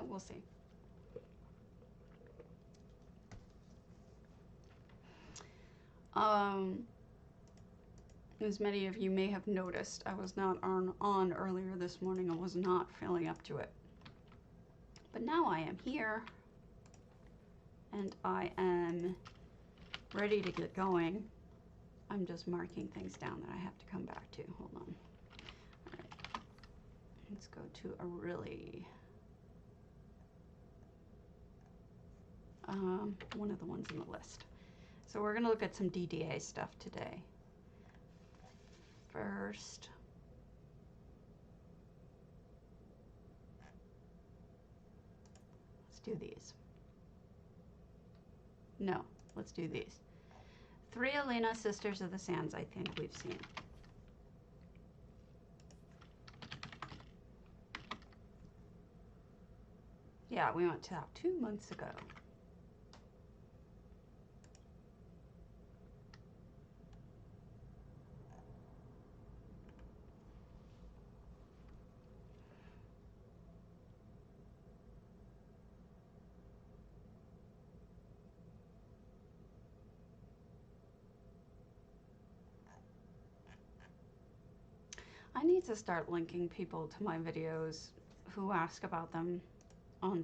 we'll see. As many of you may have noticed, I was not on earlier this morning. I was not feeling up to it. But now I am here, and I am ready to get going. I'm just marking things down that I have to come back to. Hold on. All right. Let's go to a really... one of the ones in the list. So we're going to look at some DDA stuff today. First, let's do these. No, let's do these. 3 Alina Sisters of the Sands, I think we've seen. Yeah, we went to that 2 months ago. I need to start linking people to my videos who ask about them on,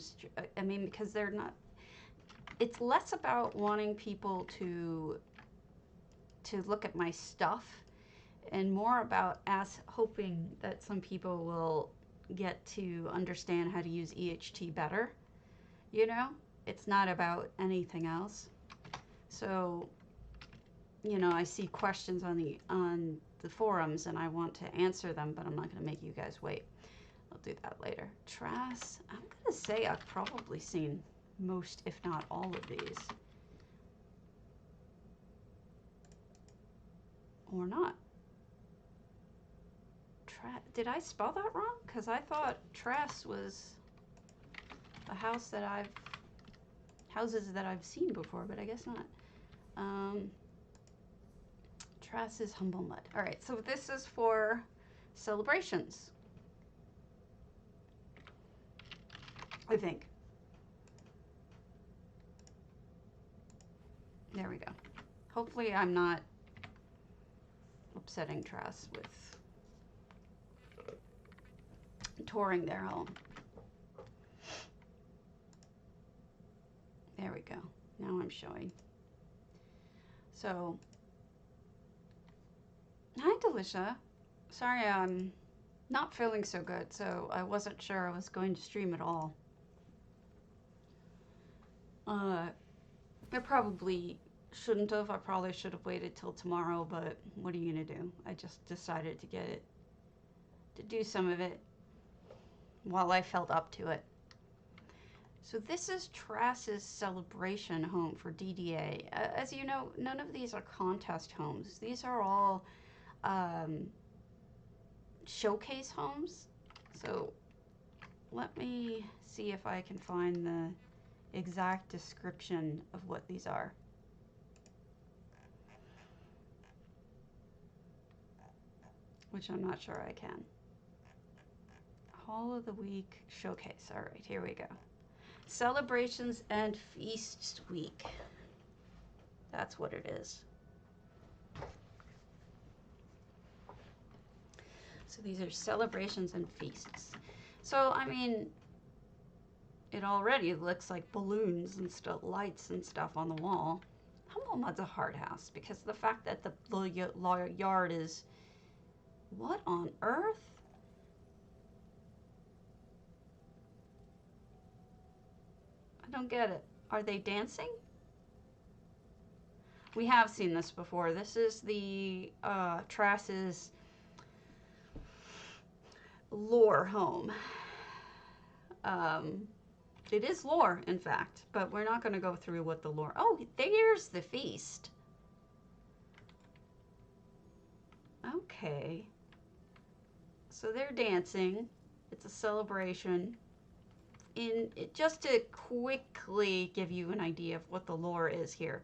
I mean, because they're not, it's less about wanting people to look at my stuff and more about hoping that some people will get to understand how to use EHT better. You know, it's not about anything else. So, you know, I see questions on the forums and I want to answer them, but I'm not going to make you guys wait. I'll do that later. Trass, I'm going to say I've probably seen most, if not all of these. Or not. Did I spell that wrong? Because I thought Trass was a house that houses that I've seen before, but I guess not. Trass is humblemud. All right, so this is for celebrations, I think. There we go. Hopefully I'm not upsetting Trass with touring their home. There we go. Now I'm showing. So, hi Delisha. Sorry, I'm not feeling so good, so I wasn't sure I was going to stream at all. I probably shouldn't have. I probably should have waited till tomorrow, but what are you gonna do? I just decided to do some of it while I felt up to it. So this is Trass's celebration home for DDA. As you know, none of these are contest homes. These are all showcase homes. So let me see if I can find the exact description of what these are. Which I'm not sure I can. Hall of the Week Showcase. All right, here we go. Celebrations and Feasts Week. That's what it is. So these are celebrations and feasts. So, I mean, it already looks like balloons and stuff, lights and stuff on the wall. Humblemud's a hard house because the fact that the yard is, what on earth? I don't get it. Are they dancing? We have seen this before. This is the Trass's lore home. It is lore, in fact, but we're not going to go through what the lore... Oh, there's the feast. Okay. So they're dancing. It's a celebration. Just to quickly give you an idea of what the lore is here.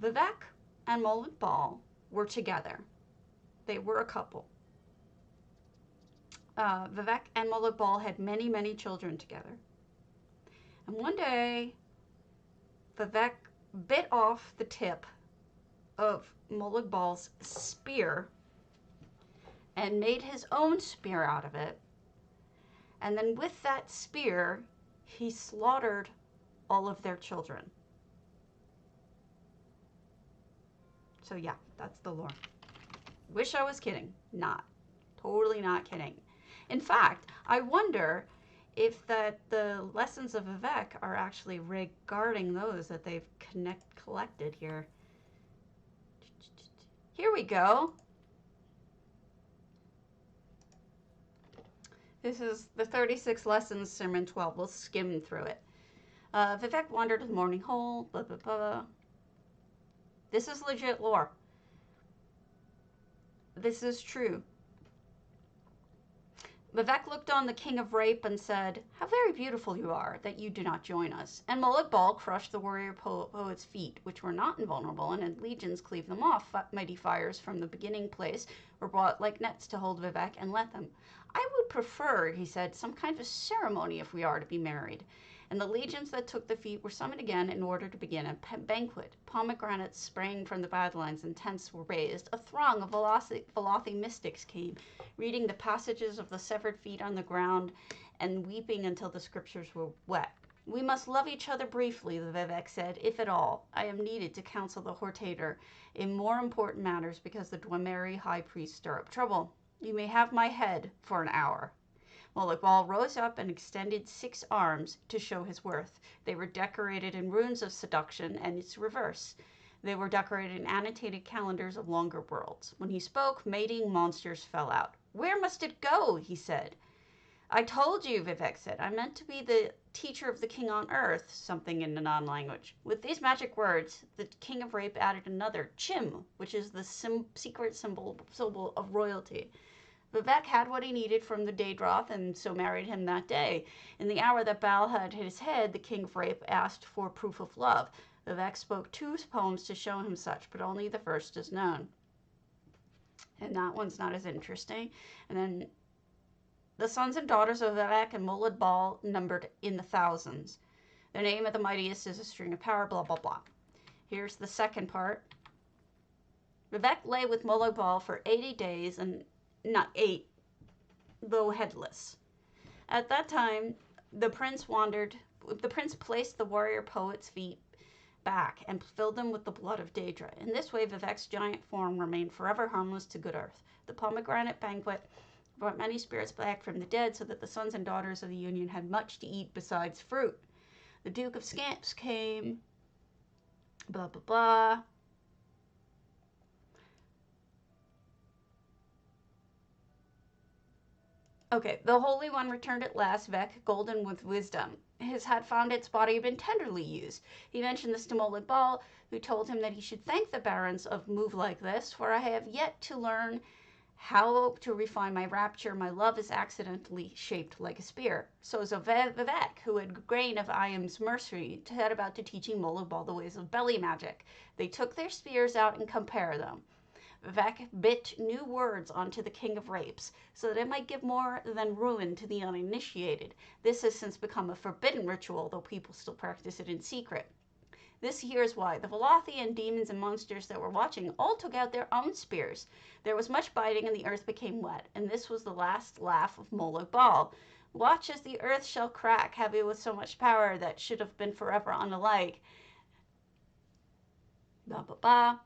Vivek and Molinbal were together. They were a couple. Vivek and Molag Bal had many, many children together. And one day, Vivek bit off the tip of Molag Bal's spear and made his own spear out of it. And then with that spear, he slaughtered all of their children. So yeah, that's the lore. Wish I was kidding. Not. Totally not kidding. In fact, I wonder if the lessons of Vivek are actually regarding those that they've collected here. Here we go. This is the 36 Lessons, Sermon 12. We'll skim through it. Vivek wandered to the morning hole, blah, blah, blah. This is legit lore. This is true. Vivek looked on the king of rape and said, "How very beautiful you are, that you do not join us." And Molag Bal crushed the warrior poet's feet, which were not invulnerable, and had legions cleave them off. Mighty fires from the beginning place were brought like nets to hold Vivek and let them. "I would prefer," he said, "some kind of ceremony if we are to be married." And the legions that took the feet were summoned again in order to begin a banquet. Pomegranates sprang from the badlands and tents were raised. A throng of Velothi mystics came, reading the passages of the severed feet on the ground and weeping until the scriptures were wet. "We must love each other briefly," the Vivek said, "if at all. I am needed to counsel the tater in more important matters because the Dwemeri high priests stir up trouble. You may have my head for an hour." Molag Bal rose up and extended 6 arms to show his worth. They were decorated in runes of seduction and its reverse. They were decorated in annotated calendars of longer worlds. When he spoke, mating monsters fell out. "Where must it go?" he said. "I told you," Vivek said. "I meant to be the teacher of the king on earth," something in the non-language. With these magic words, the king of rape added another, Chim, which is the secret symbol of royalty. Vivek had what he needed from the Daedroth and so married him that day. In the hour that Bal had his head, the king of rape asked for proof of love. Vivek spoke 2 poems to show him such, but only the first is known. And that one's not as interesting. And then the sons and daughters of Vivek and Molag Bal numbered in the thousands. The name of the mightiest is a string of power, blah, blah, blah. Here's the second part. Vivek lay with Molag Bal for 80 days and not 8, though headless. At that time, the prince placed the warrior poet's feet back and filled them with the blood of Daedra. In this way, Vivek's giant form remained forever harmless to good earth. The pomegranate banquet brought many spirits back from the dead so that the sons and daughters of the union had much to eat besides fruit. The Duke of Scamps came, blah, blah, blah. Okay, the Holy One returned at last, Vec, golden with wisdom. His had found its body had been tenderly used. He mentioned this to Molag Bal, who told him that he should thank the barons of move like this, for I have yet to learn how to refine my rapture. My love is accidentally shaped like a spear. So Vivek, who had grain of Iam's mercy, set about to teaching Molag Bal the ways of belly magic. They took their spears out and compared them. Vivek bit new words onto the king of rapes, so that it might give more than ruin to the uninitiated. This has since become a forbidden ritual, though people still practice it in secret. This here is why. The Velothi and demons and monsters that were watching all took out their own spears. There was much biting and the earth became wet, and this was the last laugh of Molag Bal. Watch as the earth shall crack, heavy with so much power that should have been forever unalike. Blah, blah, blah.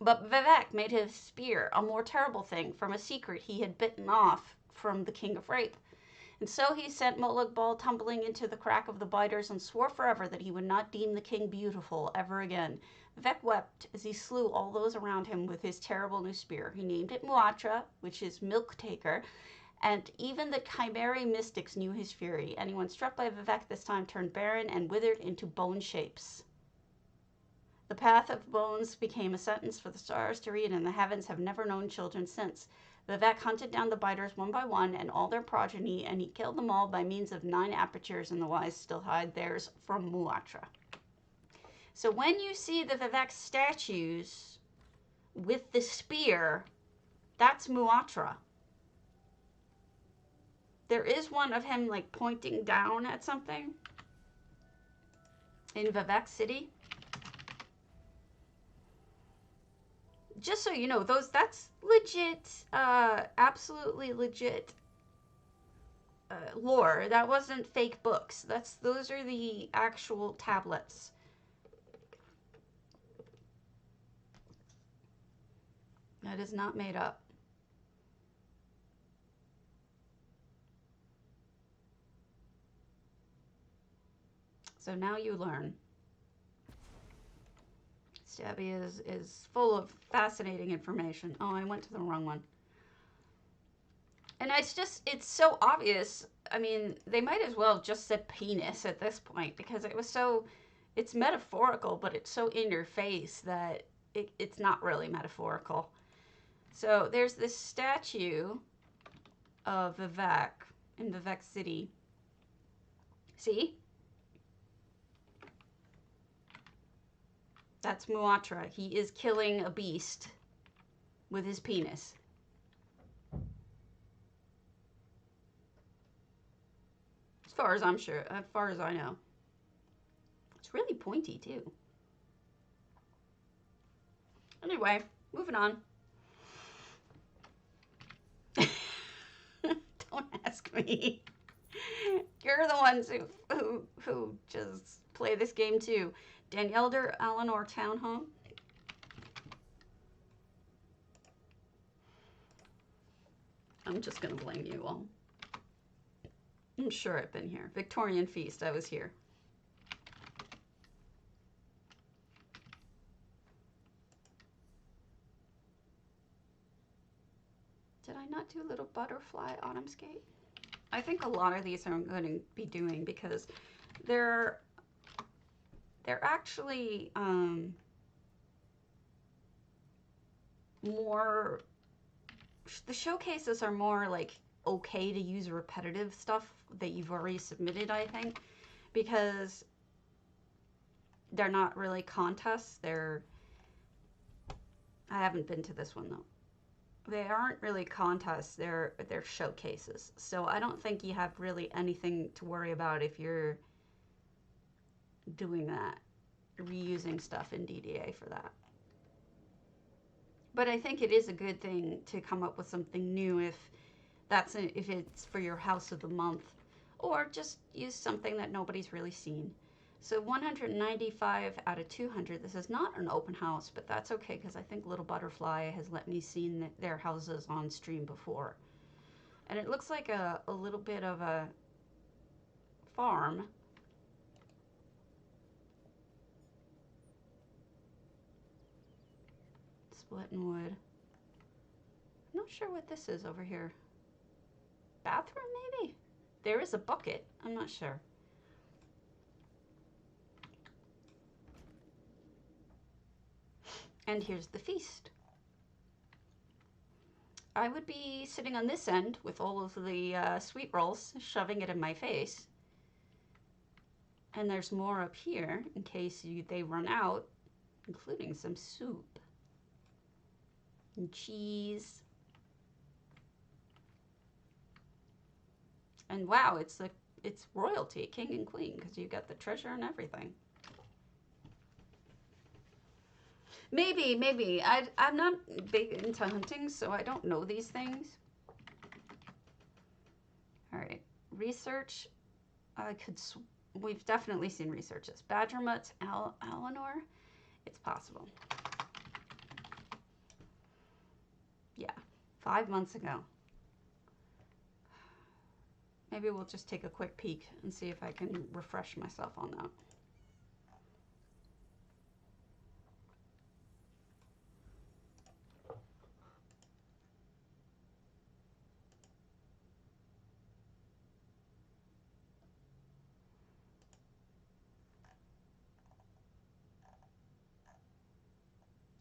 But Vivek made his spear a more terrible thing from a secret he had bitten off from the king of rape. And so he sent Molag Bal tumbling into the crack of the biters and swore forever that he would not deem the king beautiful ever again. Vivek wept as he slew all those around him with his terrible new spear. He named it Muatra, which is milk taker, and even the Chimeri mystics knew his fury. Anyone struck by Vivek this time turned barren and withered into bone shapes. The path of bones became a sentence for the stars to read, and the heavens have never known children since. Vivek hunted down the biters one by one and all their progeny, and he killed them all by means of 9 apertures, and the wise still hide theirs from Muatra. So when you see the Vivek statues with the spear, that's Muatra. There is one of him like pointing down at something in Vivek City. Just so you know, that's legit, absolutely legit lore. That wasn't fake books. Those are the actual tablets. That is not made up. So now you learn. Stabby is full of fascinating information. Oh, I went to the wrong one. And it's so obvious. I mean, they might as well just said penis at this point because it's metaphorical, but it's so in your face that it's not really metaphorical. So there's this statue of Vivek in Vivek City. See? That's Muatra. He is killing a beast with his penis. As far as I'm sure, as far as I know. It's really pointy too. Anyway, moving on. Don't ask me. You're the ones who just play this game too. Danielle Alinor Townhome. I'm just gonna blame you all. I'm sure I've been here. Victorian Feast, I was here. Did I not do Little Butterfly Autumnscape? I think a lot of these I'm going to be doing because they're actually more, the showcases are more like okay to use repetitive stuff that you've already submitted, I think, because they're not really contests. I haven't been to this one though. They aren't really contests, they're showcases. So I don't think you have really anything to worry about if you're doing that, reusing stuff in DDA for that. But I think it is a good thing to come up with something new if it's for your house of the month, or just use something that nobody's really seen. So 195 out of 200. This is not an open house, but that's okay because I think Little Butterfly has let me see their houses on stream before. And it looks like a little bit of a farm. Splitting wood. I'm not sure what this is over here. Bathroom, maybe? There is a bucket. I'm not sure. And here's the feast. I would be sitting on this end with all of the sweet rolls, shoving it in my face. And there's more up here in case they run out, including some soup and cheese. And wow, it's royalty, king and queen, because you got the treasure and everything. Maybe. I'm not big into hunting, so I don't know these things. All right, research. We've definitely seen researches. Badgermut's Alinor. It's possible. Yeah, 5 months ago. Maybe we'll just take a quick peek and see if I can refresh myself on that.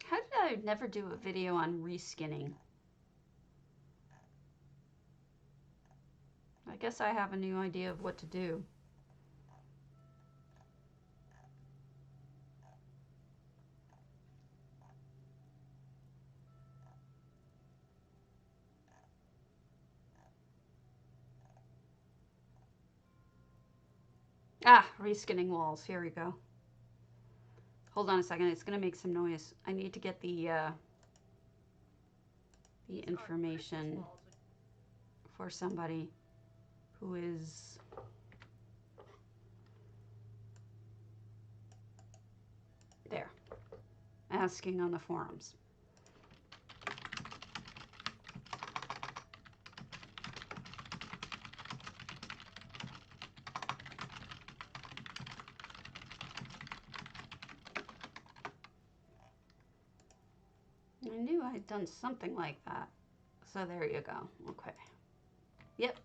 How did I never do a video on reskinning? I guess I have a new idea of what to do. Ah, reskinning walls. Here we go. Hold on a second. It's going to make some noise. I need to get the information for somebody who is there asking on the forums. I knew I had done something like that. So there you go. Okay. Yep.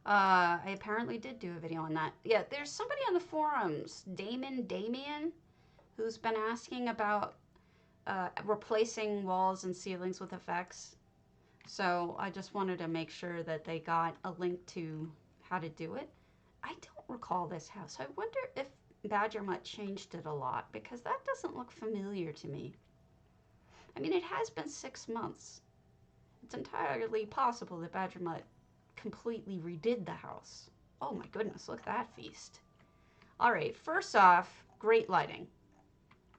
I apparently did do a video on that. Yeah, there's somebody on the forums, Damien, who's been asking about replacing walls and ceilings with effects. So I just wanted to make sure that they got a link to how to do it. I don't recall this house. I wonder if Badgermutt changed it a lot, because that doesn't look familiar to me. I mean, it has been 6 months. It's entirely possible that Badgermutt completely redid the house. Oh my goodness, look at that feast. All right, first off, great lighting.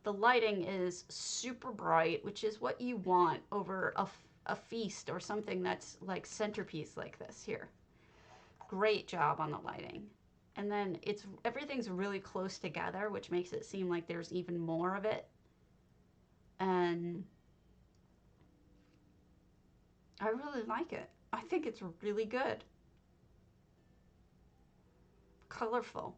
The lighting is super bright, which is what you want over a feast or something that's like centerpiece like this here. Great job on the lighting. And then everything's really close together, which makes it seem like there's even more of it. And I really like it. I think it's really good. Colorful.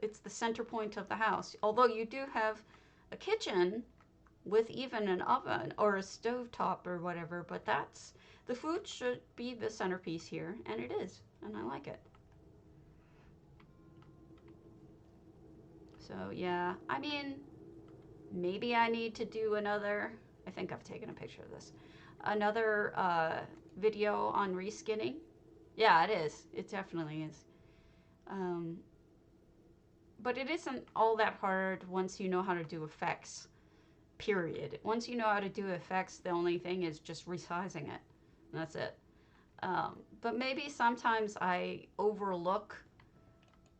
It's the center point of the house. Although you do have a kitchen with even an oven or a stovetop or whatever, but the food should be the centerpiece here, and it is, and I like it. So yeah, I mean, maybe I need to do another, I think I've taken a picture of this, another video on reskinning. Yeah, it is. It definitely is. But it isn't all that hard once you know how to do effects, period. Once you know how to do effects, the only thing is just resizing it. That's it. But maybe sometimes I overlook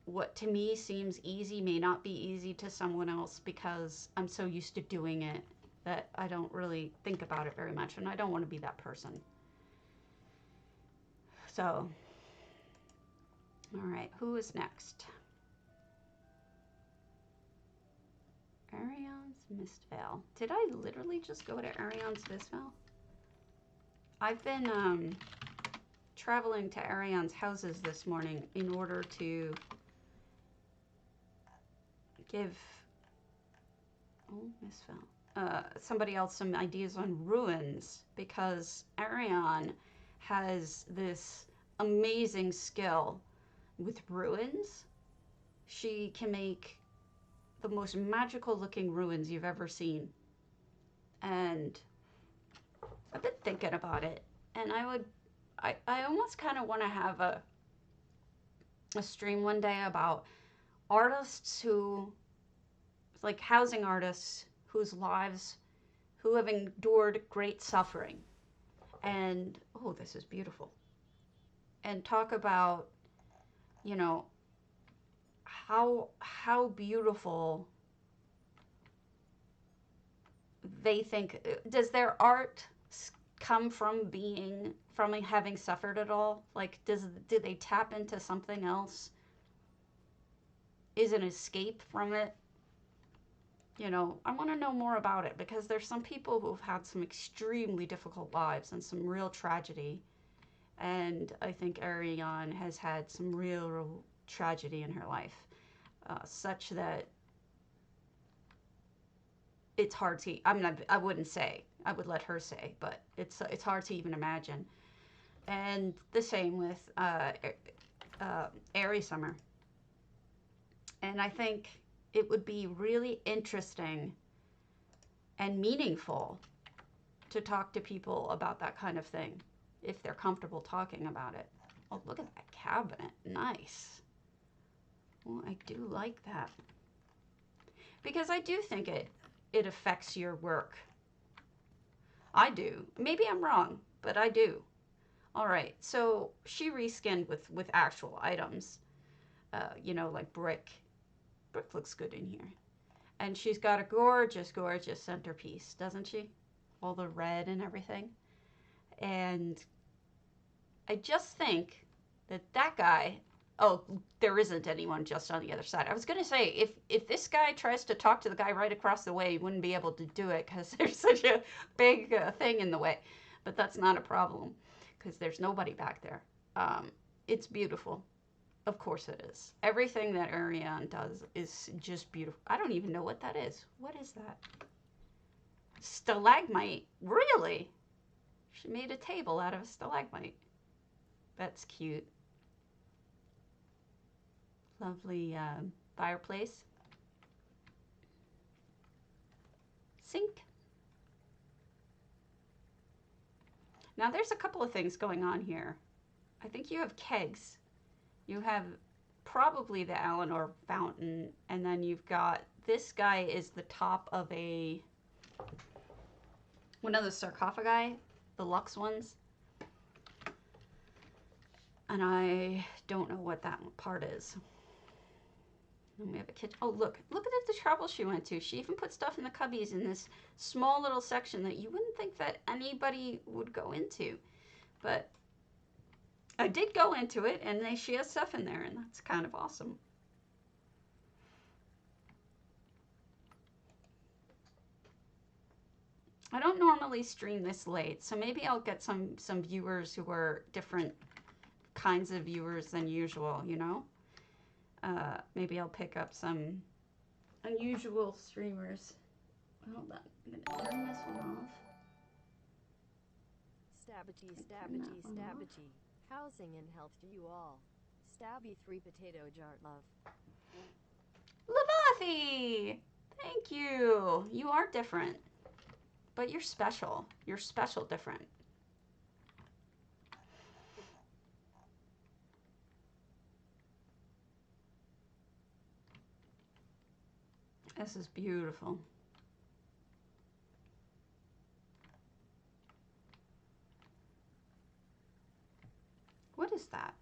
what to me seems easy may not be easy to someone else, because I'm so used to doing it that I don't really think about it very much, and I don't want to be that person. So, all right, who is next? Ariane's mistveil. Did I literally just go to Ariane's mistveil? I've been traveling to Ariane's houses this morning in order to give somebody else some ideas on ruins, because Ariane has this amazing skill with ruins. She can make the most magical looking ruins you've ever seen. And I've been thinking about it, and I almost kind of want to have a stream one day about artists who, like housing artists whose lives, who have endured great suffering. And, oh, this is beautiful. And talk about, you know, how beautiful they think. Does their art come from having suffered it all? Like, do they tap into something else? Is an escape from it? You know, I want to know more about it, because there's some people who've had some extremely difficult lives and some real tragedy. And I think Ariane has had some real tragedy in her life, such that it's hard to, I wouldn't say, I would let her say, but it's hard to even imagine. And the same with Airy Summer. And I think it would be really interesting and meaningful to talk to people about that kind of thing, if they're comfortable talking about it. Oh, look at that cabinet. Nice. Well, I do like that. Because I do think it affects your work. I do. Maybe I'm wrong, but I do. All right, so she reskinned with actual items, you know, like brick. Brick looks good in here. And she's got a gorgeous, gorgeous centerpiece, doesn't she? All the red and everything. And I just think that that guy, oh, there isn't anyone just on the other side. I was going to say, if this guy tries to talk to the guy right across the way, he wouldn't be able to do it because there's such a big thing in the way. But that's not a problem because there's nobody back there. It's beautiful. Of course it is. Everything that Ariane does is just beautiful. I don't even know what that is. What is that? Stalagmite. Really? She made a table out of a stalagmite. That's cute. Lovely fireplace. Sink. Now there's a couple of things going on here. I think you have kegs. You have probably the Alinor fountain, and then you've got, this guy is the top of one of the sarcophagi, the luxe ones. And I don't know what that part is. Then we have a kitchen. Oh, look at the trouble she went to. She even put stuff in the cubbies in this small little section that you wouldn't think that anybody would go into. But I did go into it, and she has stuff in there, and that's kind of awesome. I don't normally stream this late, so maybe I'll get some viewers who are different kinds of viewers than usual, you know? Maybe I'll pick up some unusual streamers. Hold on, I'm gonna turn this one off. Stabbagy, stabbagy, stabbagy. Housing and health to you all. Stabby 3 potato jar love. Lavathi! Thank you. You are different. But you're special. You're special different. This is beautiful. What is that?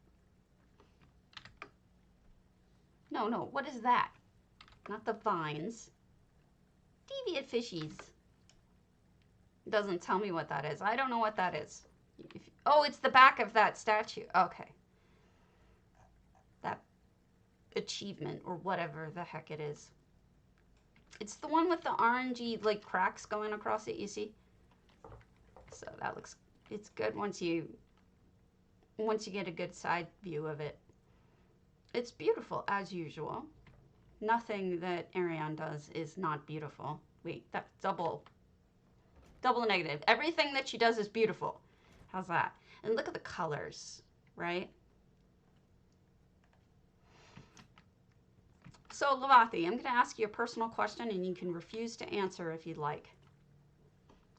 No, what is that? Not the vines. Deviant fishies. Doesn't tell me what that is. I don't know what that is. Oh, it's the back of that statue. Okay. That achievement or whatever the heck it is. It's the one with the orangey like cracks going across it, you see? So that looks, it's good once you get a good side view of it. It's beautiful as usual. Nothing that Ariane does is not beautiful. Wait, that's double negative. Everything that she does is beautiful. How's that? And look at the colors, right? So Lavathi, I'm going to ask you a personal question and you can refuse to answer if you'd like.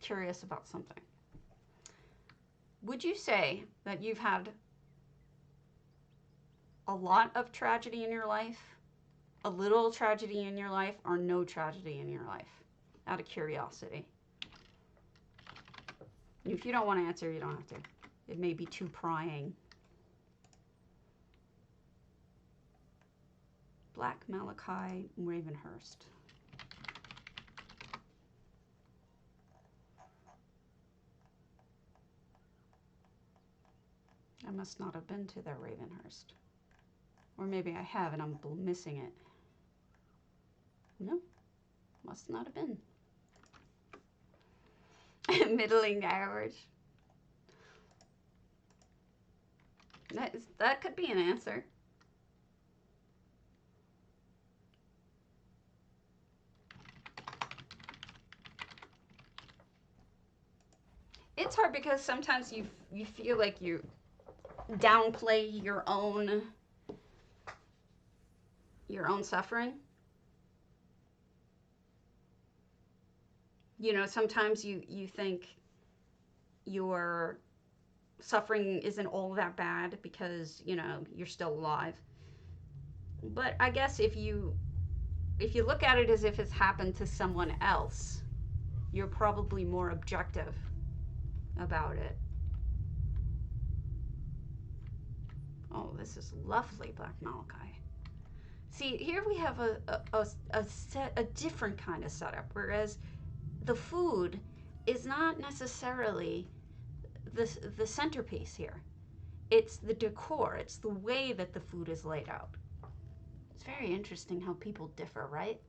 Curious about something. Would you say that you've had a lot of tragedy in your life, a little tragedy in your life, or no tragedy in your life? Out of curiosity. If you don't want to answer, you don't have to. It may be too prying. Black Malachi, Ravenhurst. I must not have been to the Ravenhurst. Or maybe I have and I'm missing it. No, must not have been. Middling average. That could be an answer. It's hard because sometimes you feel like you downplay your own suffering. You know, sometimes you think your suffering isn't all that bad because, you know, you're still alive. But I guess if you look at it as if it's happened to someone else, you're probably more objective about it. Oh, this is lovely black malachite. See, here we have a different kind of setup, whereas the food is not necessarily the centerpiece here. It's the decor. It's the way that the food is laid out. It's very interesting how people differ, right?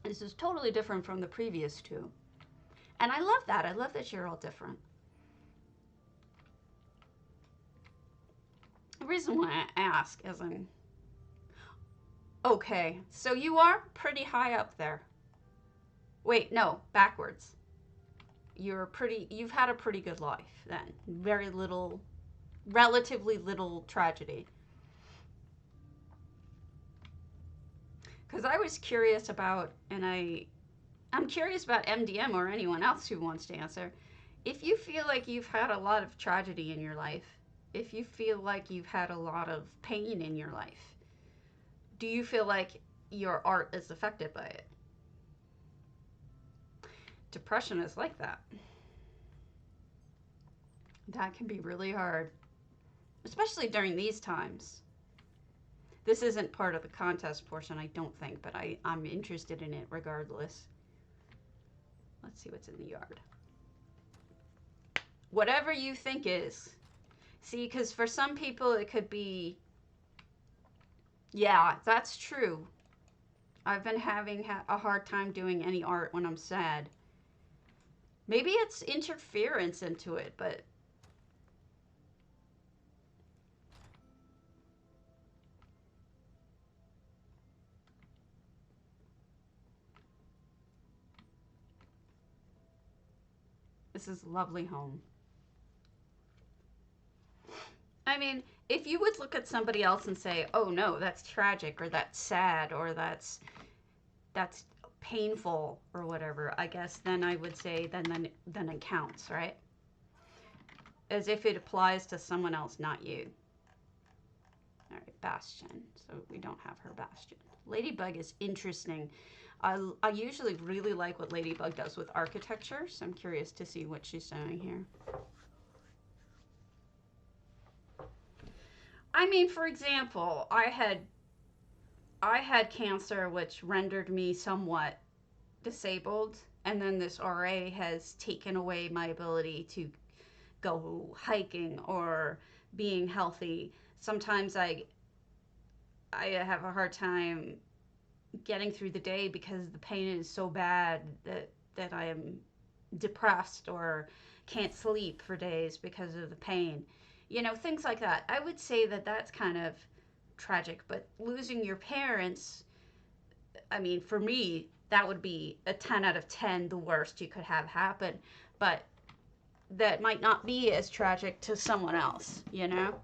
This is totally different from the previous two. And I love that. I love that you're all different. The reason why I ask is okay, so you are pretty high up there. Wait, no, backwards. You've had a pretty good life then. Very little, relatively little tragedy. Because I was curious about, and I'm curious about MDM or anyone else who wants to answer. If you feel like you've had a lot of tragedy in your life, if you feel like you've had a lot of pain in your life, do you feel like your art is affected by it? Depression is like that. That can be really hard, especially during these times. This isn't part of the contest portion, I don't think, but I'm interested in it regardless. Let's see what's in the yard. Whatever you think is. See, because for some people it could be, yeah, that's true. I've been having a hard time doing any art when I'm sad. Maybe it's interference into it, but this is a lovely home. I mean, if you would look at somebody else and say, oh no, that's tragic, or that's sad, or that's painful, or whatever, I guess then I would say then it counts, right? As if it applies to someone else, not you. All right, Bastion. So we don't have her Bastion. Ladybug is interesting. I usually really like what Ladybug does with architecture, so I'm curious to see what she's doing here. I mean, for example, I had cancer, which rendered me somewhat disabled, and then this RA has taken away my ability to go hiking or being healthy. Sometimes I have a hard time getting through the day because the pain is so bad that I am depressed or can't sleep for days because of the pain. You know, things like that. I would say that that's kind of tragic, but losing your parents, I mean, for me, that would be a 10 out of 10, the worst you could have happen. But that might not be as tragic to someone else, you know?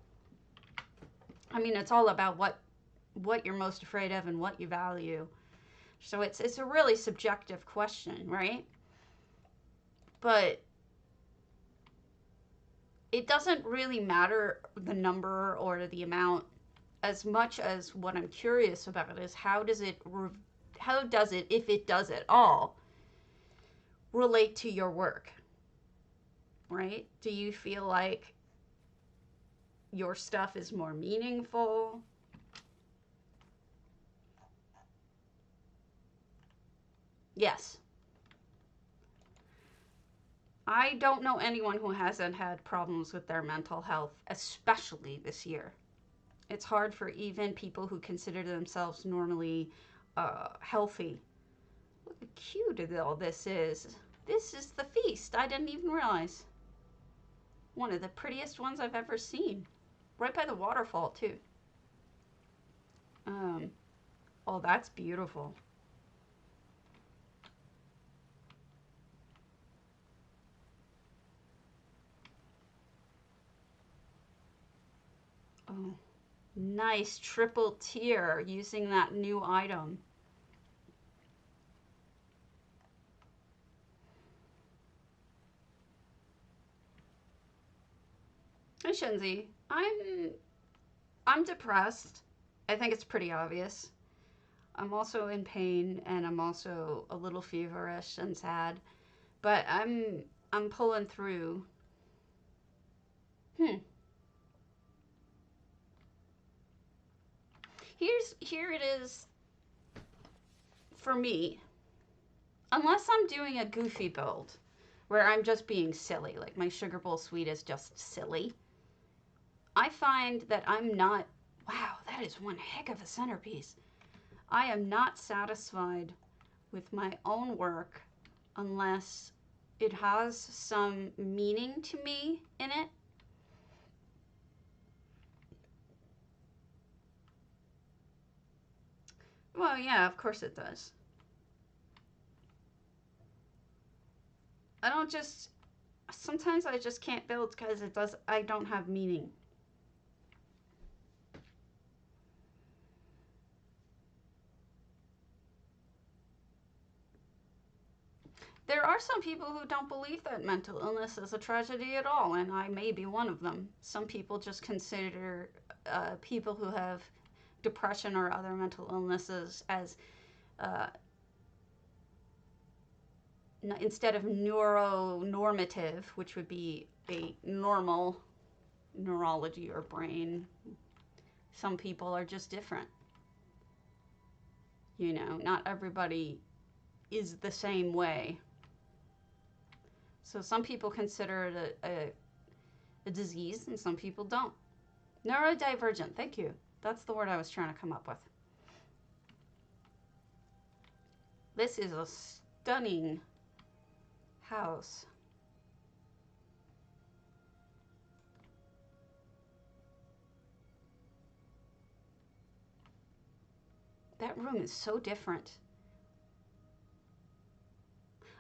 I mean, it's all about what you're most afraid of and what you value. So it's a really subjective question, right? But it doesn't really matter the number or the amount as much as what I'm curious about is how does it, if it does at all, relate to your work, right? Do you feel like your stuff is more meaningful? Yes. I don't know anyone who hasn't had problems with their mental health, especially this year. It's hard for even people who consider themselves normally healthy. Look how cute all this is. This is the feast. I didn't even realize. One of the prettiest ones I've ever seen. Right by the waterfall, too. Oh, that's beautiful. Oh, nice triple tier using that new item. Hi, Shenzi. I'm depressed. I think it's pretty obvious. I'm also in pain and I'm also a little feverish and sad, but I'm pulling through. Here it is for me. Unless I'm doing a goofy build where I'm just being silly, like my sugar bowl suite is just silly, I find that I'm not, wow, that is one heck of a centerpiece. I am not satisfied with my own work unless it has some meaning to me in it. Well, yeah, of course it does. I don't just, sometimes I just can't build because I don't have meaning. There are some people who don't believe that mental illness is a tragedy at all, and I may be one of them. Some people just consider people who have depression or other mental illnesses as instead of neuronormative, which would be a normal neurology or brain, some people are just different. You know, not everybody is the same way. So some people consider it a disease and some people don't. Neurodivergent, thank you. That's the word I was trying to come up with. This is a stunning house. That room is so different.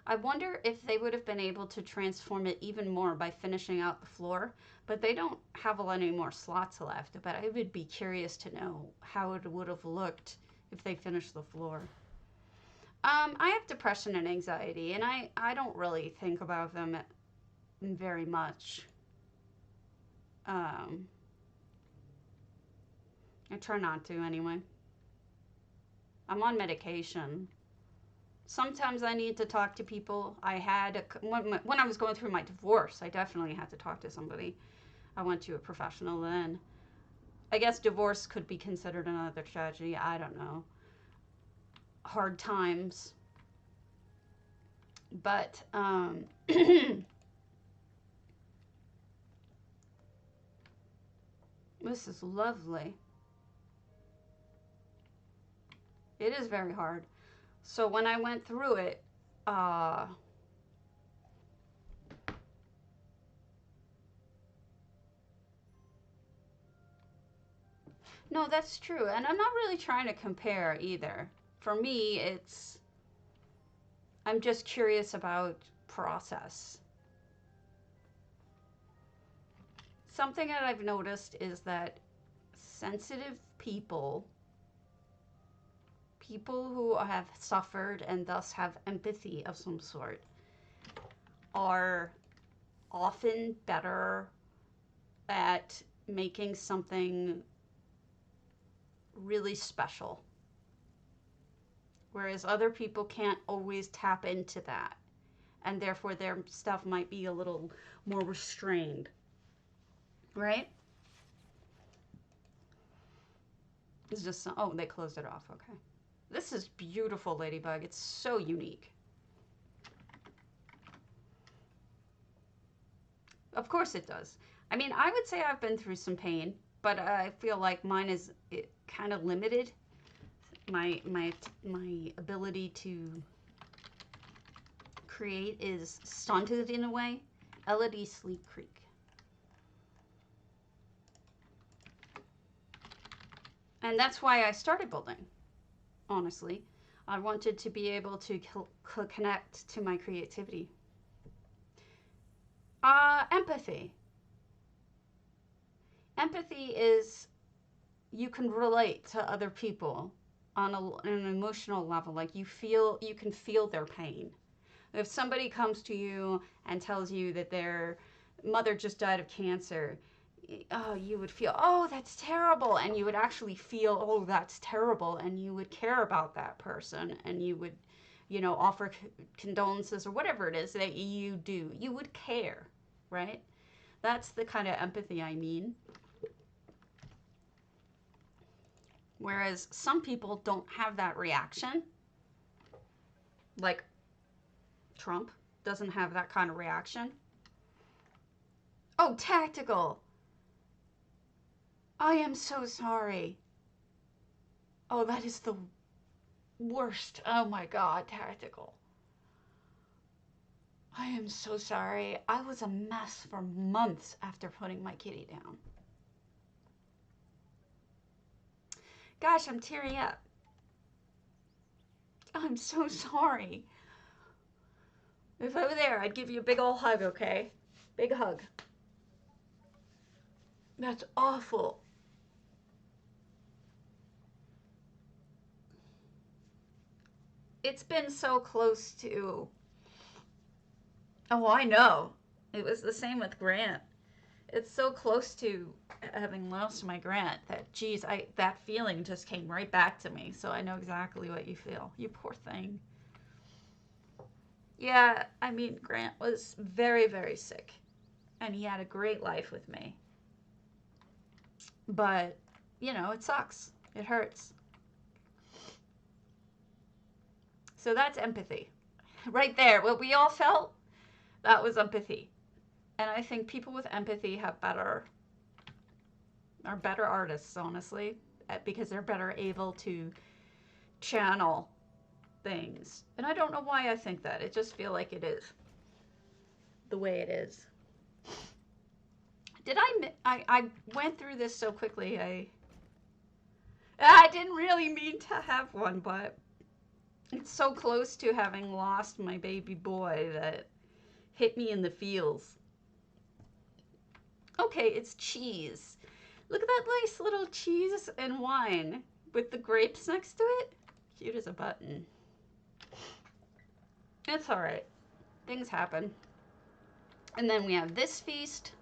I wonder if they would have been able to transform it even more by finishing out the floor, but they don't have any more slots left. But I would be curious to know how it would have looked if they finished the floor. I have depression and anxiety, and I don't really think about them very much. I try not to anyway. I'm on medication. Sometimes I need to talk to people. When I was going through my divorce, I definitely had to talk to somebody. I went to a professional then. I guess divorce could be considered another tragedy. I don't know. Hard times. But, this is lovely. It is very hard. So when I went through it, no, that's true. And I'm not really trying to compare either. For me, I'm just curious about process. Something that I've noticed is that sensitive people who have suffered and thus have empathy of some sort, are often better at making something really special. Whereas other people can't always tap into that. And therefore their stuff might be a little more restrained. Right? It's just, oh, they closed it off. Okay. This is beautiful, Ladybug. It's so unique. Of course it does. I mean, I would say I've been through some pain, but I feel like mine is kind of limited. My ability to create is stunted in a way. Elodie Sleep Creek. And that's why I started building. Honestly, I wanted to be able to connect to my creativity. Empathy. Empathy is you can relate to other people on an emotional level. Like you can feel their pain. If somebody comes to you and tells you that their mother just died of cancer, oh, you would feel, oh, that's terrible. And you would actually feel, oh, that's terrible. And you would care about that person. And you would, offer condolences or whatever it is that you do. You would care, right? That's the kind of empathy I mean. Whereas some people don't have that reaction. Like Trump doesn't have that kind of reaction. Oh, tactical. I am so sorry. Oh, that is the worst. Oh my God, tactical. I am so sorry. I was a mess for months after putting my kitty down. Gosh, I'm tearing up. I'm so sorry. If I were there, I'd give you a big old hug, okay? Big hug. That's awful. It's been so close to... Oh, I know. It was the same with Grant. It's so close to having lost my Grant that, geez, that feeling just came right back to me. So I know exactly what you feel. You poor thing. Yeah, I mean, Grant was very, very sick. And he had a great life with me. But, you know, it sucks. It hurts. So that's empathy. Right there. What we all felt, that was empathy. And I think people with empathy are better artists, honestly, because they're better able to channel things. And I don't know why I think that. I just feel like it is the way it is. Did I went through this so quickly. I didn't really mean to have one, but it's so close to having lost my baby boy that hit me in the feels. Okay, it's cheese. Look at that nice little cheese and wine with the grapes next to it. Cute as a button. It's all right. Things happen. And then we have this feast.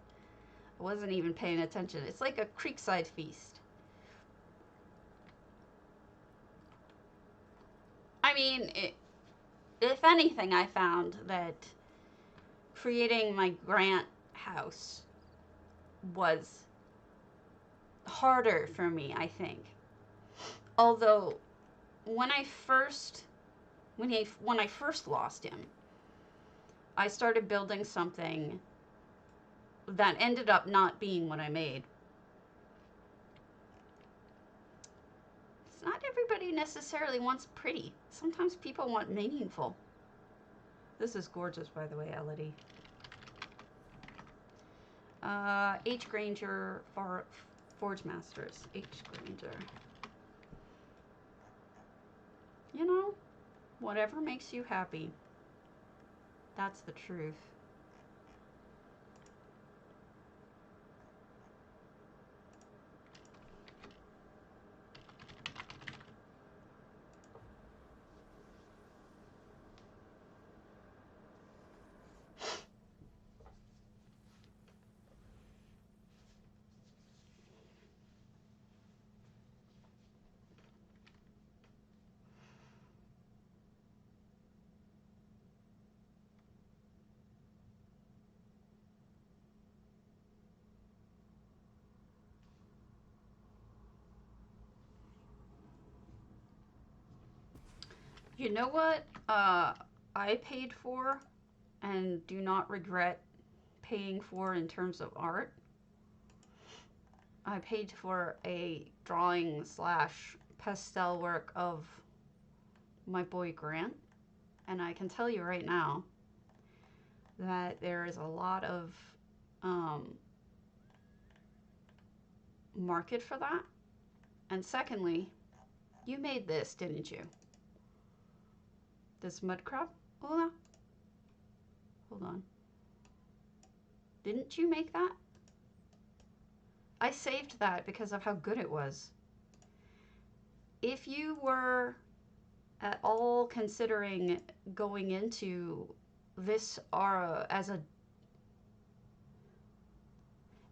I wasn't even paying attention. It's like a creekside feast. I mean, if anything, I found that creating my Grant house was harder for me, I think. Although when I first lost him, I started building something that ended up not being what I made. It's not everybody necessarily wants pretty. Sometimes people want meaningful. This is gorgeous, by the way, Elodie. H. Granger for Forgemasters. H. Granger. You know, whatever makes you happy. That's the truth. You know what I paid for and do not regret paying for in terms of art? I paid for a drawing / pastel work of my boy Grant. And I can tell you right now that there is a lot of market for that. And secondly, you made this, didn't you? This mud crab? Hold on. Didn't you make that? I saved that because of how good it was. If you were at all considering going into this as a...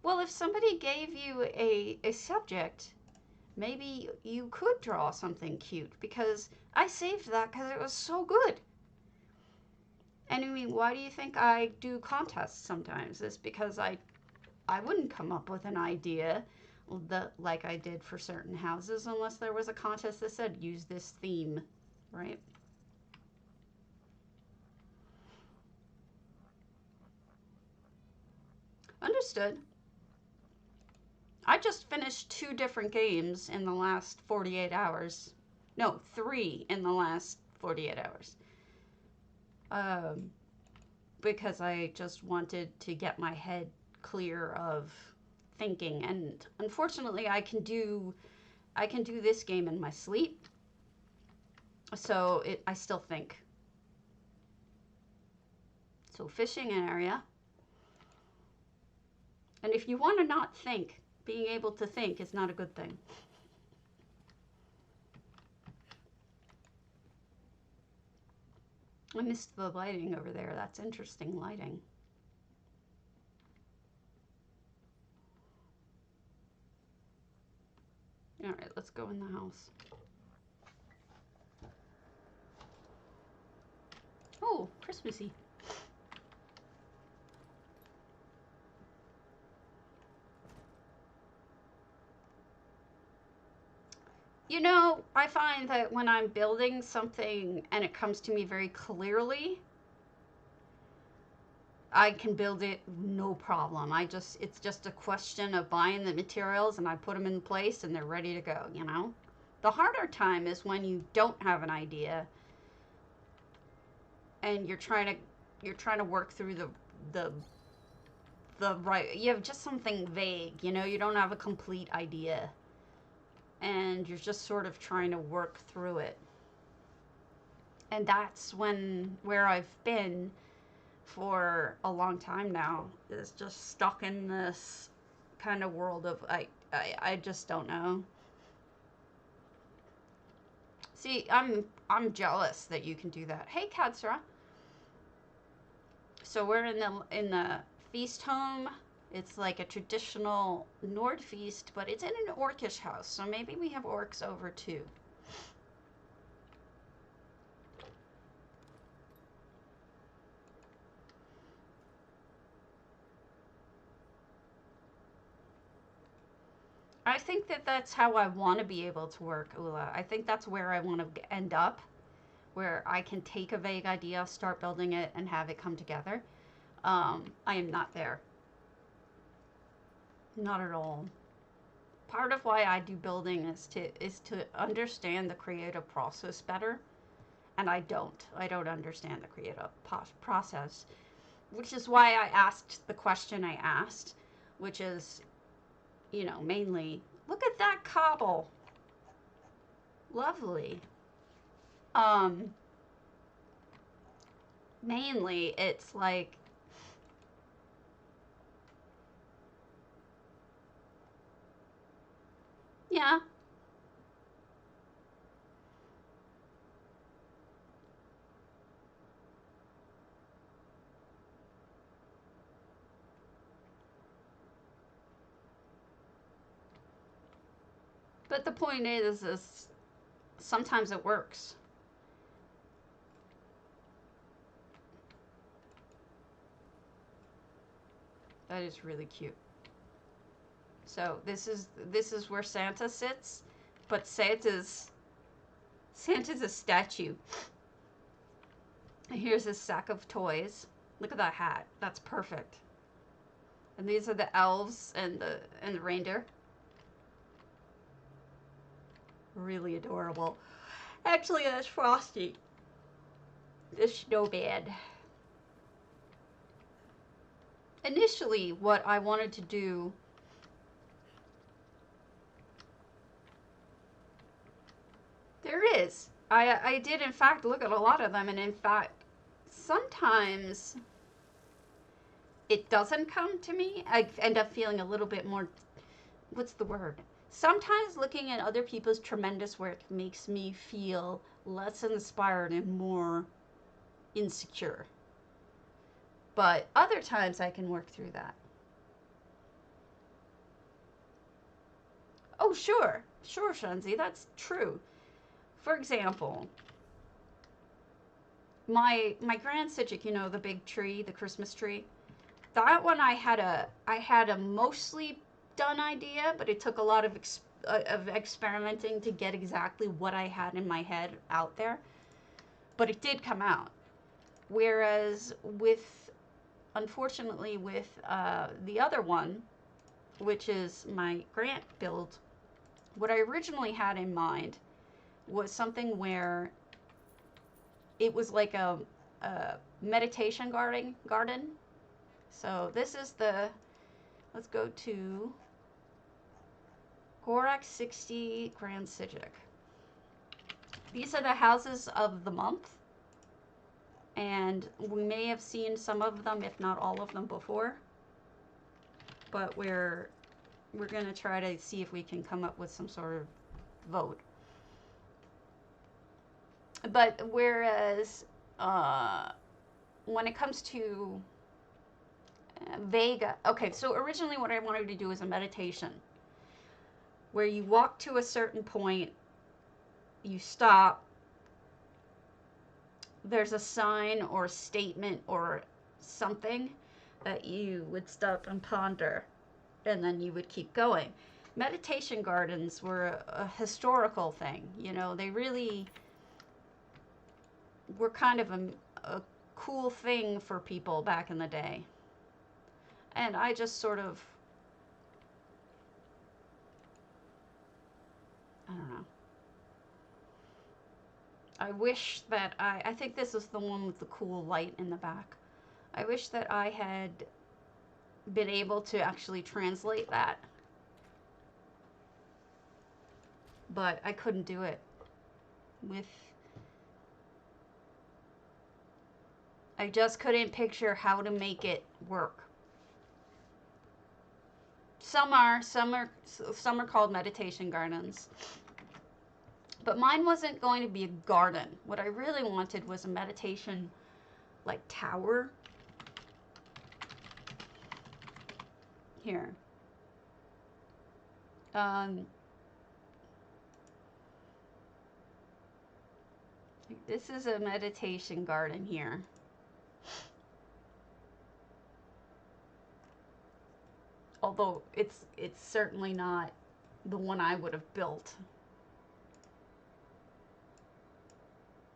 Well, if somebody gave you a subject, maybe you could draw something cute, because I saved that because it was so good. And I mean, why do you think I do contests sometimes? It's because I wouldn't come up with an idea like I did for certain houses, unless there was a contest that said use this theme, right? Understood. I just finished 2 different games in the last 48 hours. No, 3 in the last 48 hours. Because I just wanted to get my head clear of thinking, and unfortunately I can do this game in my sleep, so I still think. So fishing an area, and if you want to not think, being able to think is not a good thing. I missed the lighting over there. That's interesting lighting. All right, let's go in the house. Oh, Christmassy. You know, I find that when I'm building something and it comes to me very clearly, I can build it no problem. It's just a question of buying the materials and I put them in place and they're ready to go, you know? The harder time is when you don't have an idea and you're trying to work through the right, you have just something vague, you know, you don't have a complete idea. And you're just sort of trying to work through it. And that's where I've been for a long time now, is just stuck in this kind of world of I just don't know. See, I'm jealous that you can do that. Hey, Katsura. So we're in the feast home. It's like a traditional Nord feast, but it's in an orcish house, so maybe we have orcs over too. I think that's how I want to be able to work, Ula. I think that's where I want to end up, where I can take a vague idea, start building it, and have it come together. I am not there. Not at all. Part of why I do building is to understand the creative process better, and I don't understand the creative process, which is why I asked the question I asked, which is, you know, mainly, look at that cobble, lovely. Mainly it's like, yeah. But the point is sometimes it works. That is really cute. So this is where Santa sits, but Santa's a statue. And here's his sack of toys. Look at that hat. That's perfect. And these are the elves and the reindeer. Really adorable. Actually, that's Frosty. The snowman. Initially, what I wanted to do there is. I did in fact look at a lot of them, and in fact sometimes it doesn't come to me. I end up feeling a little bit more, what's the word? Sometimes looking at other people's tremendous work makes me feel less inspired and more insecure. But other times I can work through that. Oh, sure. Sure, Shanzi, that's true. For example, my Grand Sigik, you know, the big tree, the Christmas tree, that one I had a mostly done idea, but it took a lot of experimenting to get exactly what I had in my head out there. But it did come out. Whereas with, unfortunately, with the other one, which is my Grant build, what I originally had in mind was something where it was like a meditation garden. So this is the, let's go to Gorak 60 Grand Sijic. These are the houses of the month, and we may have seen some of them, if not all of them, before. But we're going to try to see if we can come up with some sort of vote. But whereas when it comes to Vega, okay, so originally what I wanted to do is a meditation where you walk to a certain point, you stop, there's a sign or statement or something that you would stop and ponder, and then you would keep going. Meditation gardens were a historical thing, you know, they really were kind of a cool thing for people back in the day. And I just sort of, I don't know. I wish that I think this is the one with the cool light in the back. I wish that I had been able to actually translate that. But I couldn't do it with, I just couldn't picture how to make it work. Some are called meditation gardens. But mine wasn't going to be a garden. What I really wanted was a meditation, like, tower. Here. This is a meditation garden here. Although it's certainly not the one I would have built.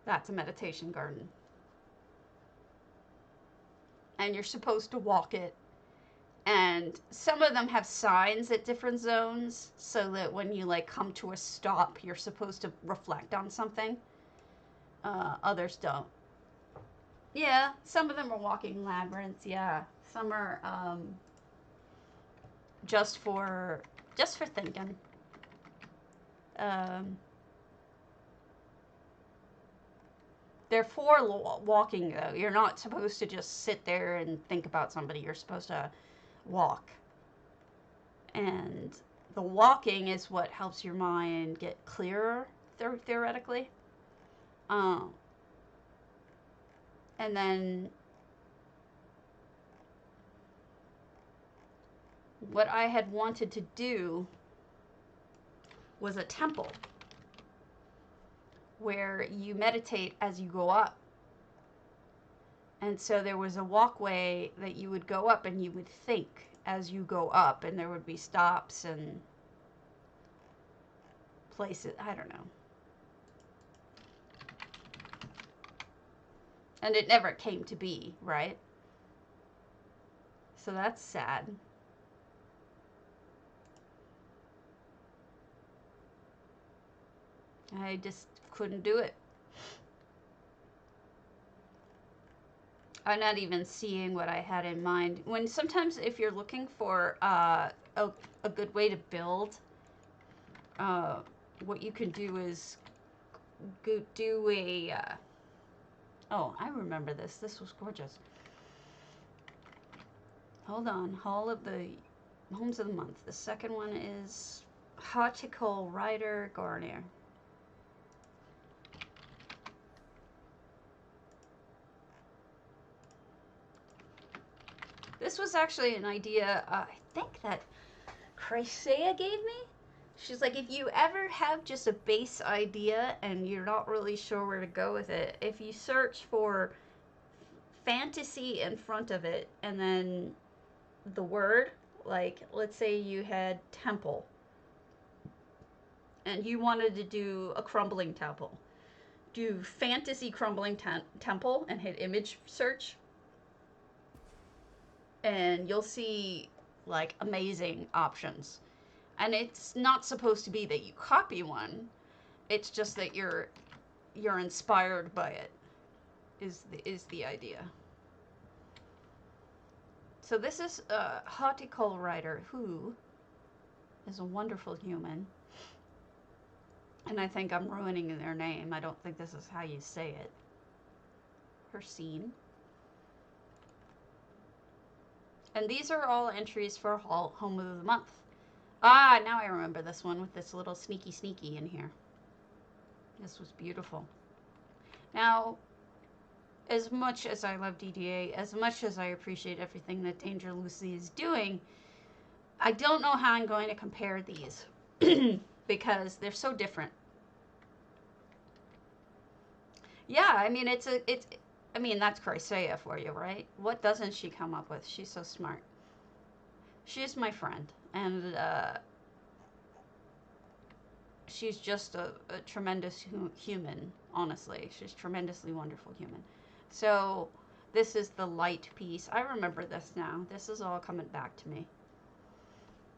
That's a meditation garden. And you're supposed to walk it. And some of them have signs at different zones so that when you like come to a stop, you're supposed to reflect on something. Others don't. Yeah, some of them are walking labyrinths, yeah. Some are just for thinking. They're for walking, though. You're not supposed to just sit there and think about somebody. You're supposed to walk. And the walking is what helps your mind get clearer, theoretically. And then what I had wanted to do was a temple where you meditate as you go up. And so there was a walkway that you would go up and you would think as you go up, and there would be stops and places, I don't know. And it never came to be, right? So that's sad. I just couldn't do it. I'm not even seeing what I had in mind. When sometimes if you're looking for a good way to build, what you can do is do a, oh, I remember this. This was gorgeous. Hold on. Hall of the Homes of the Month. The second one is Horticle Rider Garnier. This was actually an idea, I think that Chrysaea gave me. She's like, if you ever have just a base idea and you're not really sure where to go with it, if you search for fantasy in front of it and then the word, Like, let's say you had temple and you wanted to do a crumbling temple. Do fantasy crumbling temple and hit image search, and you'll see like amazing options. And it's not supposed to be that you copy one. It's just that you're inspired by it. Is the idea. So this is a Horticola writer who is a wonderful human. And I think I'm ruining their name. I don't think this is how you say it. Her scene. And these are all entries for Home of the Month. Ah, now I remember this one with this little sneaky in here. This was beautiful. Now, as much as I love DDA, as much as I appreciate everything that Danger Lucy is doing, I don't know how I'm going to compare these because they're so different. Yeah, I mean, I mean, that's Chrysaea for you, right? What doesn't she come up with? She's so smart. She's my friend, and she's just a tremendous human, honestly. She's a tremendously wonderful human. So this is the light piece. I remember this now. This is all coming back to me.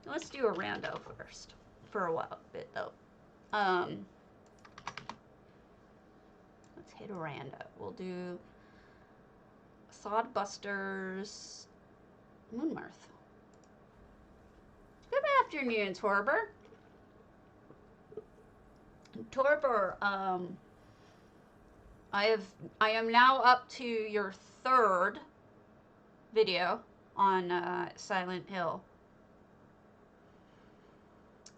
Let's do a rando first, for a bit though. Let's hit a rando. We'll do Sodbuster's Moonmirth. Good afternoon, Torber. Torber, I am now up to your third video on Silent Hill.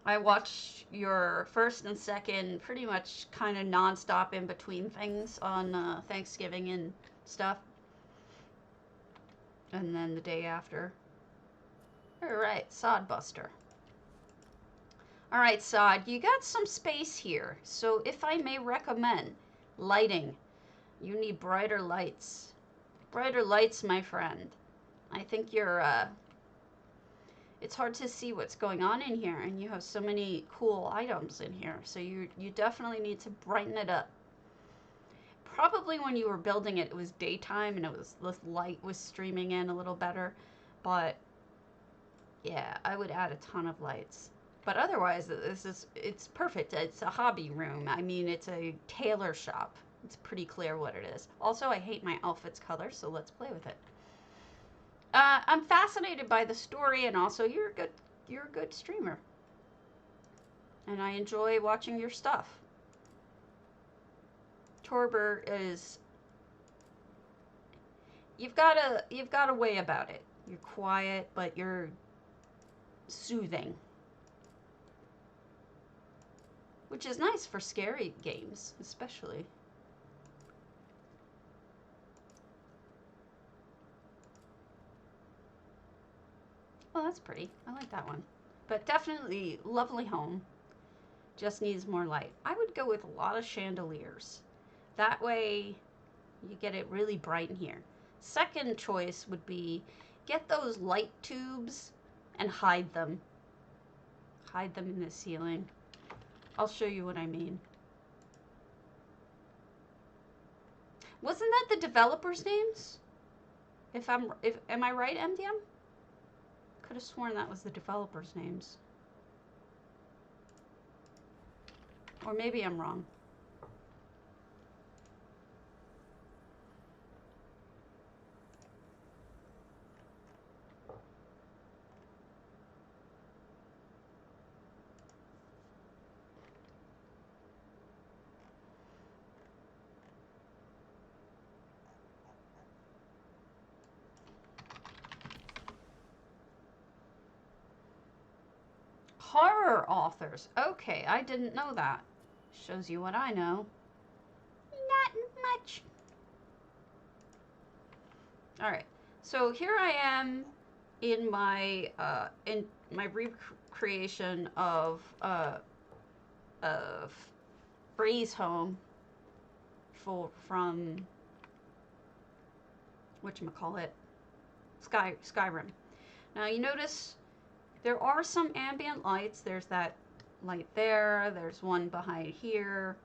I watched your first and second pretty much kind of non-stop in between things on Thanksgiving and stuff. And then the day after. Alright, Sodbuster. Alright, Sod, you got some space here. So if I may recommend lighting, you need brighter lights. Brighter lights, my friend. I think you're, it's hard to see what's going on in here, and you have so many cool items in here. So you definitely need to brighten it up. Probably when you were building it, it was daytime and the light was streaming in a little better. But yeah, I would add a ton of lights. But otherwise, it's perfect. It's a hobby room. I mean, it's a tailor shop. It's pretty clear what it is. Also, I hate my outfit's color, so let's play with it. I'm fascinated by the story, and also you're a good streamer. And I enjoy watching your stuff. Torber is, you've got a way about it. You're quiet, but you're soothing. Which is nice for scary games, especially. Oh, that's pretty. I like that one. But definitely lovely home. Just needs more light. I would go with a lot of chandeliers. That way you get it really bright in here. Second choice would be get those light tubes and hide them. Hide them in the ceiling. I'll show you what I mean. Wasn't that the developers' names? Am I right, MDM? Could have sworn that was the developers' names. Or maybe I'm wrong. Horror authors. Okay, I didn't know that. Shows you what I know. Not much. Alright, so here I am in my recreation of Bree's home from whatchamacallit, Skyrim. Now you notice There are some ambient lights. There's that light there. There's one behind here.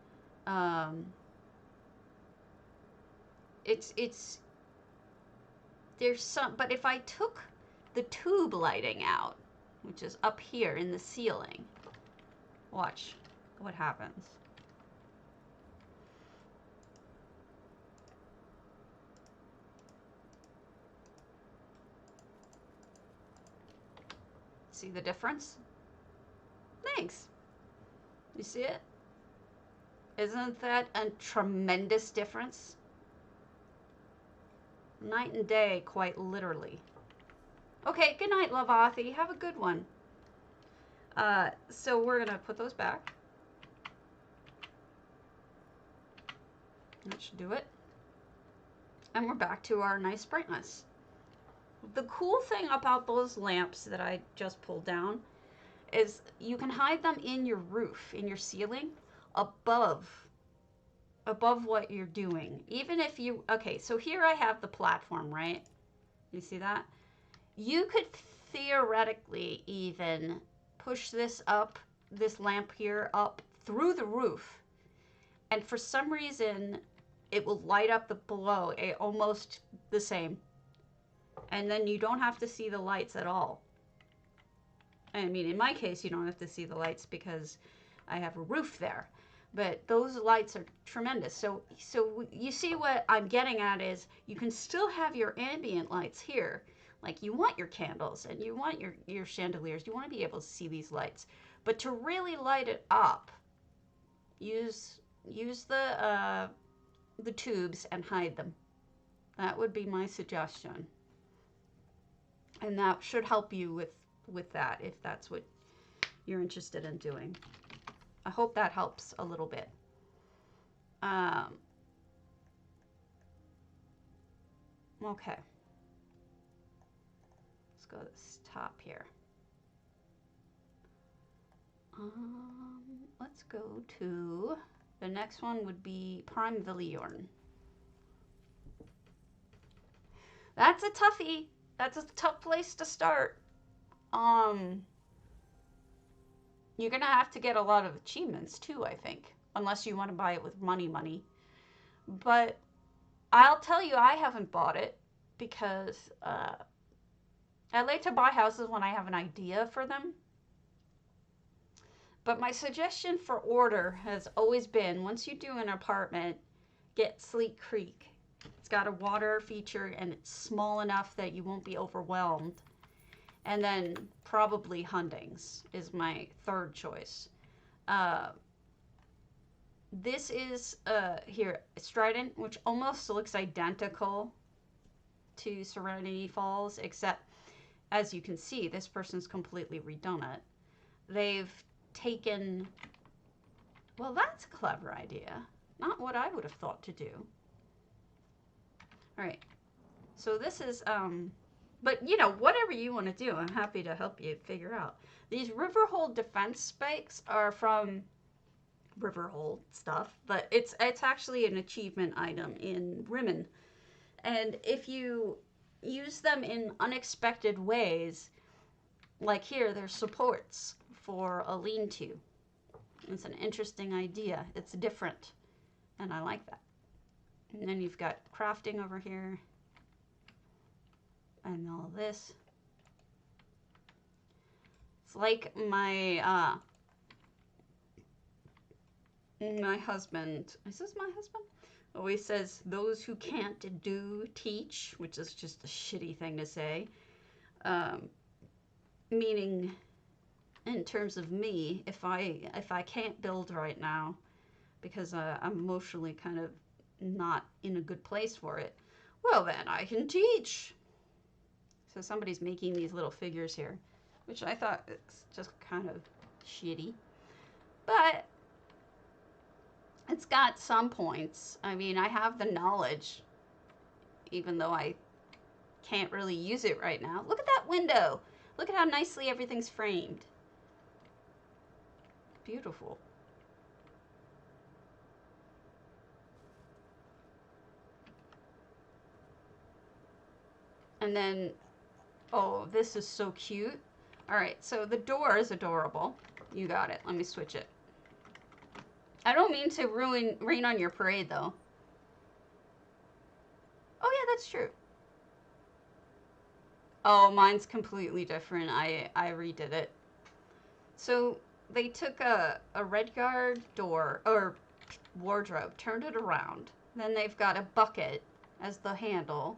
It's there's some, but if I took the tube lighting out, which is up here in the ceiling, watch what happens. See the difference? Thanks. You see it? Isn't that a tremendous difference? Night and day, quite literally. Okay, good night, Lavathi. Have a good one. So we're gonna put those back. That should do it. And we're back to our nice brightness. The cool thing about those lamps that I just pulled down is you can hide them in your roof, in your ceiling, above what you're doing. Even if you, okay, so here I have the platform, right? You see that? You could theoretically even push this up, this lamp here up through the roof. And for some reason, it will light up the below almost the same. And then you don't have to see the lights at all. I mean, in my case, you don't have to see the lights because I have a roof there. But those lights are tremendous. So you see what I'm getting at is you can still have your ambient lights here. Like you want your candles and you want your chandeliers. You want to be able to see these lights. But to really light it up, use the tubes and hide them. That would be my suggestion. And that should help you with that if that's what you're interested in doing. I hope that helps a little bit. Okay. Let's go to this top here. Let's go to, the next one would be Braedynvail. That's a toughie. That's a tough place to start. You're gonna have to get a lot of achievements too, I think, unless you want to buy it with money. But I'll tell you, I haven't bought it because I like to buy houses when I have an idea for them. But my suggestion for order has always been, once you do an apartment, get Sleek Creek. It's got a water feature and it's small enough that you won't be overwhelmed. And then probably Hundings is my third choice. This is here, Strident, which almost looks identical to Serenity Falls, except as you can see, this person's completely redone it. They've taken, well, that's a clever idea. Not what I would have thought to do. All right, so this is, but you know, whatever you want to do, I'm happy to help you figure out. These Riverhold defense spikes are from Riverhold stuff, but it's actually an achievement item in Rimmen. And if you use them in unexpected ways, like here, there's supports for a lean-to. It's an interesting idea. It's different, and I like that. And then you've got crafting over here, and all this. It's like my my husband, is this my husband? Always says, those who can't do teach, which is just a shitty thing to say. Meaning, in terms of me, if I can't build right now, because I'm emotionally kind of not in a good place for it, well then I can teach. So somebody's making these little figures here, which I thought it's just kind of shitty. But it's got some points. I mean, I have the knowledge, even though I can't really use it right now. Look at that window. Look at how nicely everything's framed. Beautiful. And then, oh, this is so cute. All right, so the door is adorable. You got it. Let me switch it. I don't mean to rain on your parade, though. Oh, yeah, that's true. Oh, mine's completely different. I redid it. So they took a Redguard door, or wardrobe, turned it around. Then they've got a bucket as the handle.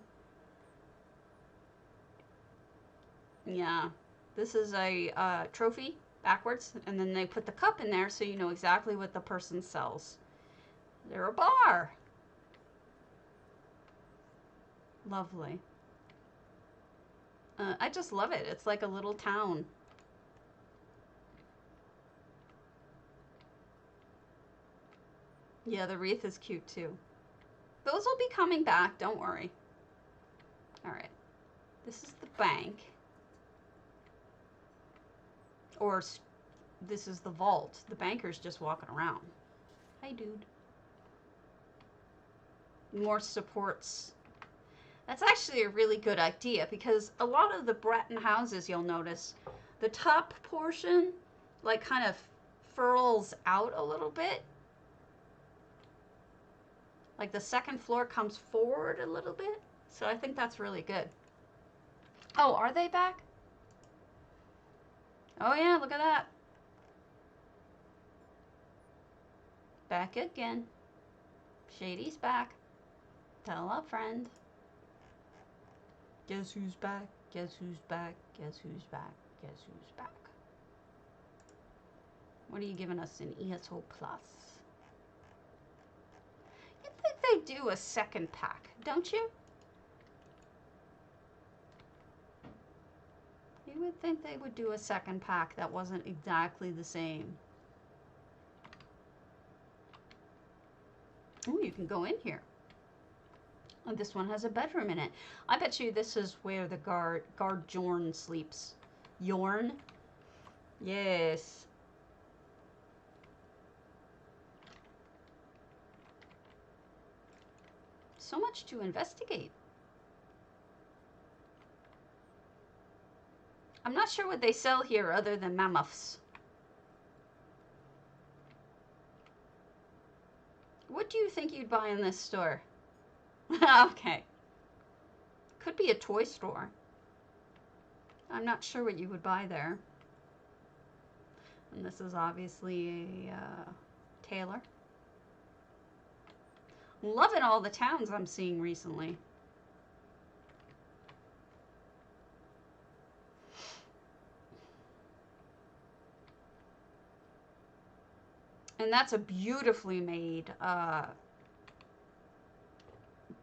Yeah. This is a trophy backwards, and then they put the cup in there so you know exactly what the person sells. They're a bar. Lovely. I just love it. It's like a little town. Yeah, the wreath is cute too. Those will be coming back, don't worry. All right. This is the bank. Or this is the vault. The banker's just walking around. Hi, dude. More supports. That's actually a really good idea because a lot of the Breton houses, you'll notice, the top portion, like, kind of furls out a little bit. Like, the second floor comes forward a little bit. So I think that's really good. Oh, are they back? Oh, yeah, look at that. Back again. Shady's back. Tell a friend. Guess who's back? Guess who's back? Guess who's back? Guess who's back? What are you giving us in ESO Plus? You think they do a second pack, don't you? You would think they would do a second pack that wasn't exactly the same. Oh, you can go in here. Oh, this one has a bedroom in it. I bet you this is where the guard Jorn sleeps. Yorn? Yes. So much to investigate. I'm not sure what they sell here other than mammoths. What do you think you'd buy in this store? Okay. Could be a toy store. I'm not sure what you would buy there. And this is obviously a tailor. Loving all the towns I'm seeing recently. And that's a beautifully made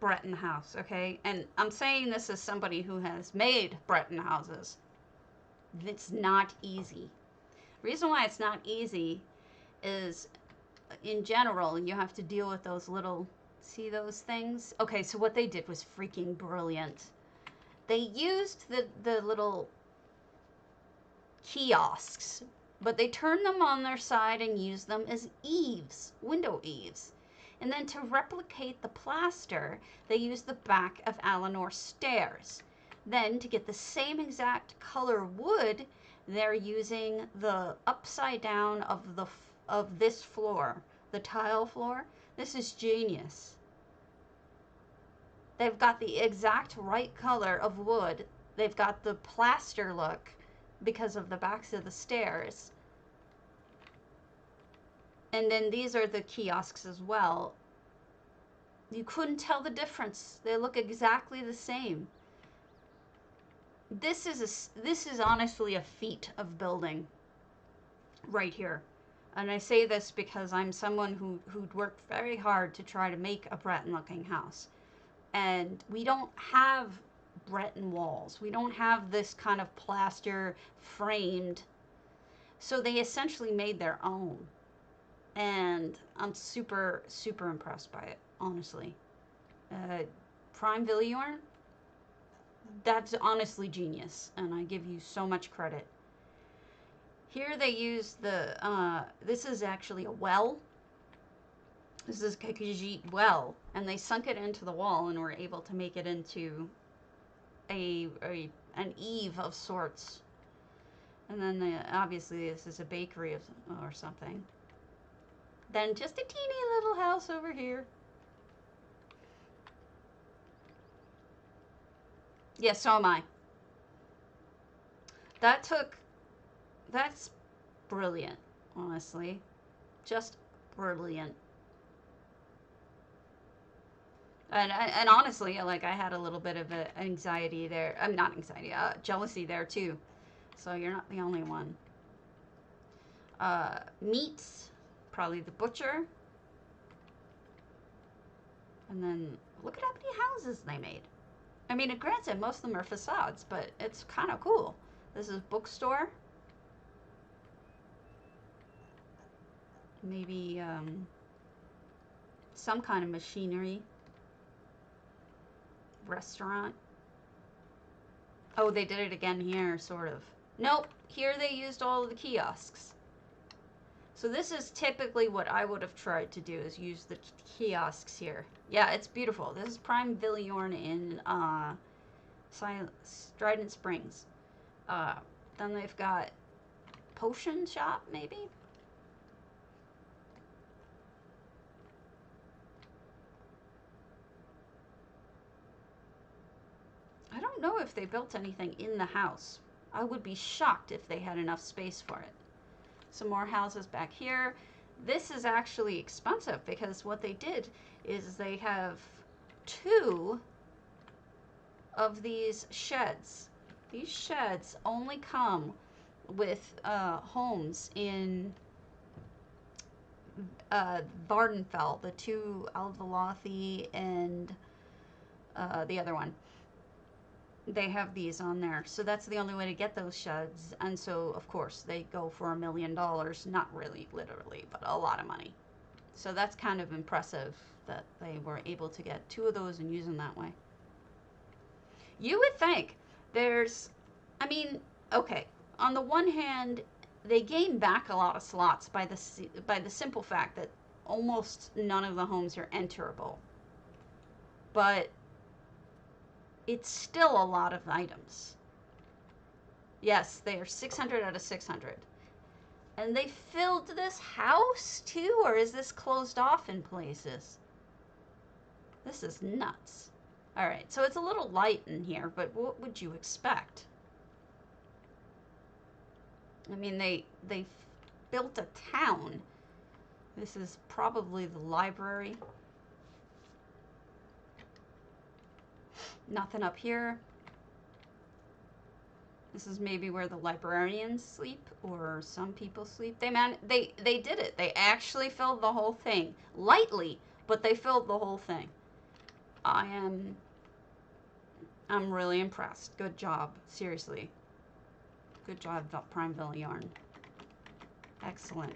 Breton house, okay? And I'm saying this as somebody who has made Breton houses. It's not easy. The reason why it's not easy is, in general, you have to deal with those little, see those things? Okay, so what they did was freaking brilliant. They used the little kiosks, but they turned them on their side and used them as eaves, window eaves. And then to replicate the plaster, they used the back of Alinor stairs. Then to get the same exact color wood, they're using the upside down of this floor, the tile floor. This is genius. They've got the exact right color of wood. They've got the plaster look because of the backs of the stairs. And then these are the kiosks as well. You couldn't tell the difference. They look exactly the same. This is honestly a feat of building right here. And I say this because I'm someone who'd worked very hard to try to make a Breton looking house. And we don't have Breton walls. We don't have this kind of plaster framed. So they essentially made their own. And I'm super, super impressed by it, honestly. Prime Villiorn, that's honestly genius, and I give you so much credit. Here they use the, this is actually a well. This is Kakajit well, and they sunk it into the wall and were able to make it into an eave of sorts. And then obviously this is a bakery or something. Then just a teeny little house over here. Yes, so am I. That's brilliant, honestly. Just brilliant. And honestly, like, I had a little bit of anxiety there. I'm not anxiety, jealousy there too. So you're not the only one. Meats, probably the butcher. And then look at how many houses they made. I mean, granted, most of them are facades, but it's kind of cool. This is bookstore. Maybe some kind of machinery. Restaurant. Oh, they did it again here, sort of. Nope, here they used all of the kiosks. So this is typically what I would have tried to do, is use the kiosks here. Yeah, it's beautiful. This is Prime Villiorn in Strident Springs. Then they've got potion shop, maybe? I don't know if they built anything in the house. I would be shocked if they had enough space for it. Some more houses back here. This is actually expensive because what they did is they have 2 of these sheds. These sheds only come with homes in Braedynvail, the 2 Alvalathi and the other one. They have these on there, so that's the only way to get those sheds. And so of course they go for $1 million, not really literally, but a lot of money. So that's kind of impressive that they were able to get 2 of those and use them that way. You would think there's, I mean, okay, on the one hand, they gain back a lot of slots by the simple fact that almost none of the homes are enterable, but it's still a lot of items. Yes, they are 600 out of 600. And they filled this house too, or is this closed off in places? This is nuts. All right, so it's a little light in here, but what would you expect? I mean, they built a town. This is probably the library. Nothing up here. This is maybe where the librarians sleep, or some people sleep. They did it. They actually filled the whole thing. Lightly, but they filled the whole thing. I'm really impressed. Good job. Seriously. Good job, Prime Villiorn. Excellent.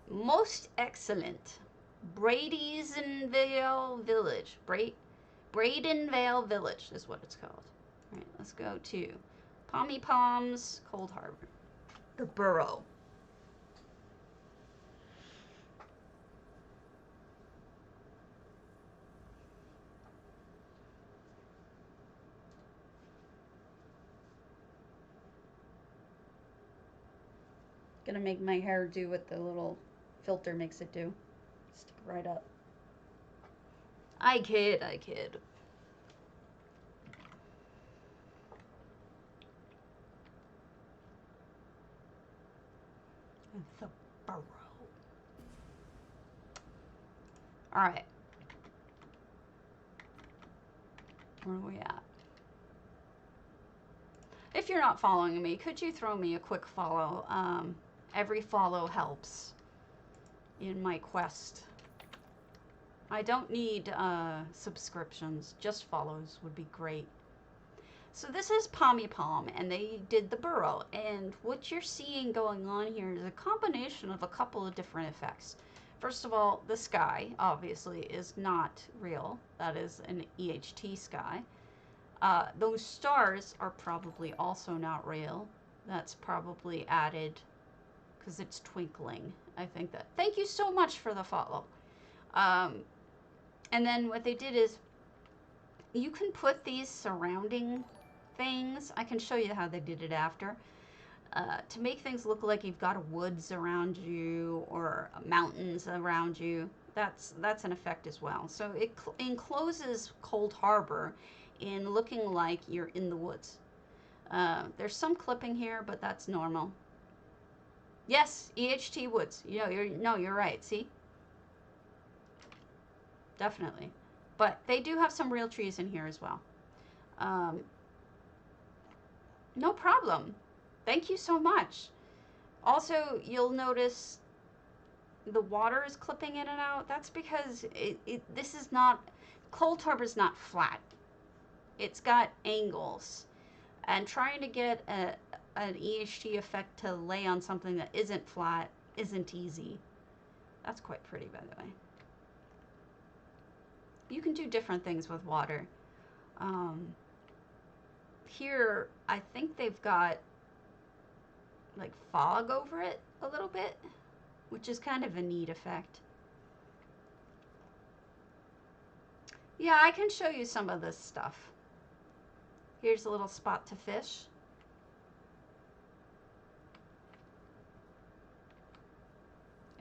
Most excellent. Braedynvail Village. Braedynvail Village is what it's called. All right, let's go to Pomipom's Coldharbour. The Burrow. Gonna make my hair do what the little filter makes it do. Stick it right up. I kid. The Burrow. All right. Where are we at? If you're not following me, could you throw me a quick follow? Every follow helps in my quest. I don't need subscriptions, just follows would be great. So this is Pomipom, and they did the Burrow, and what you're seeing going on here is a combination of a couple of different effects. First of all, the sky, obviously, is not real. That is an EHT sky. Those stars are probably also not real. That's probably added because it's twinkling. I think that. Thank you so much for the follow. And then what they did is you can put these surrounding things. I can show you how they did it after. To make things look like you've got woods around you or mountains around you. That's an effect as well. So it encloses Coldharbour in looking like you're in the woods. There's some clipping here, but that's normal. Yes, EHT woods. You're right. See? Definitely. But they do have some real trees in here as well. No problem. Thank you so much. Also, you'll notice the water is clipping in and out. That's because this is not, Coldharbour is not flat. It's got angles. And trying to get an EHT effect to lay on something that isn't flat isn't easy. That's quite pretty, by the way. You can do different things with water. Here, I think they've got like fog over it a little bit, which is kind of a neat effect. Yeah, I can show you some of this stuff. Here's a little spot to fish.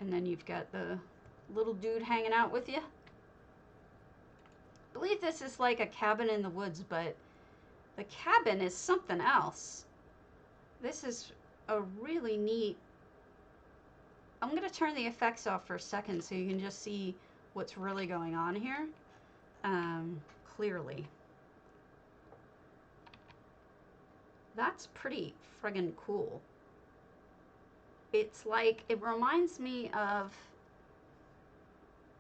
And then you've got the little dude hanging out with you. I believe this is like a cabin in the woods, but the cabin is something else. This is a really neat... I'm going to turn the effects off for a second so you can just see what's really going on here clearly. That's pretty friggin' cool. It's like, it reminds me of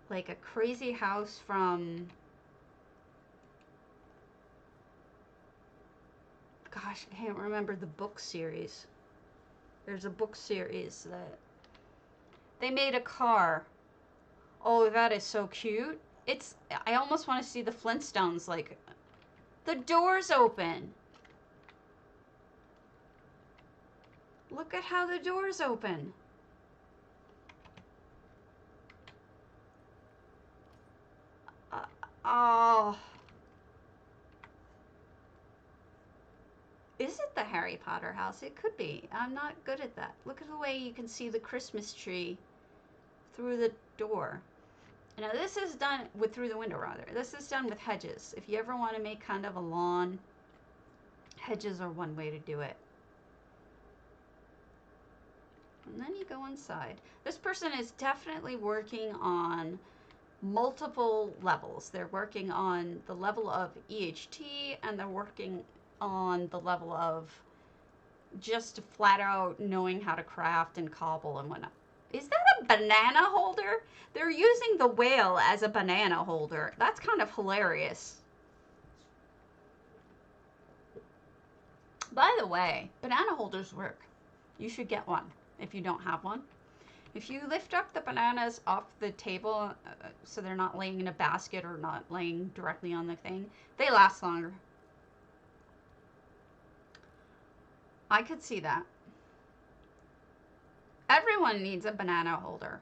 like a crazy house from... Gosh, I can't remember the book series. There's a book series that they made a car. Oh, that is so cute. I almost want to see the Flintstones, like, the door's open. Look at how the door's open. Oh. Is it the Harry Potter house? It could be. I'm not good at that. Look at the way you can see the Christmas tree through the door. Now this is done with, through the window rather. This is done with hedges. If you ever want to make kind of a lawn, hedges are one way to do it. And then you go inside. This person is definitely working on multiple levels. They're working on the level of EHT, and they're working on the level of just flat out knowing how to craft and cobble and whatnot. Is that a banana holder? They're using the whale as a banana holder. That's kind of hilarious. By the way, banana holders work. You should get one if you don't have one. If you lift up the bananas off the table so they're not laying in a basket or not laying directly on the thing, they last longer. I could see that. Everyone needs a banana holder.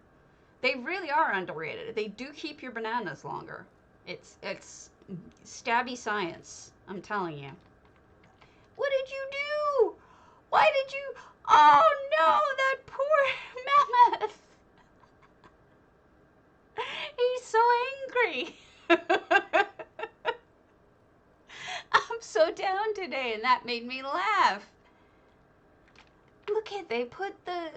They really are underrated. They do keep your bananas longer. It's stabby science, I'm telling you. What did you do? Why did you... Oh no, that poor mammoth. He's so angry. I'm so down today, and that made me laugh. Look at, they put the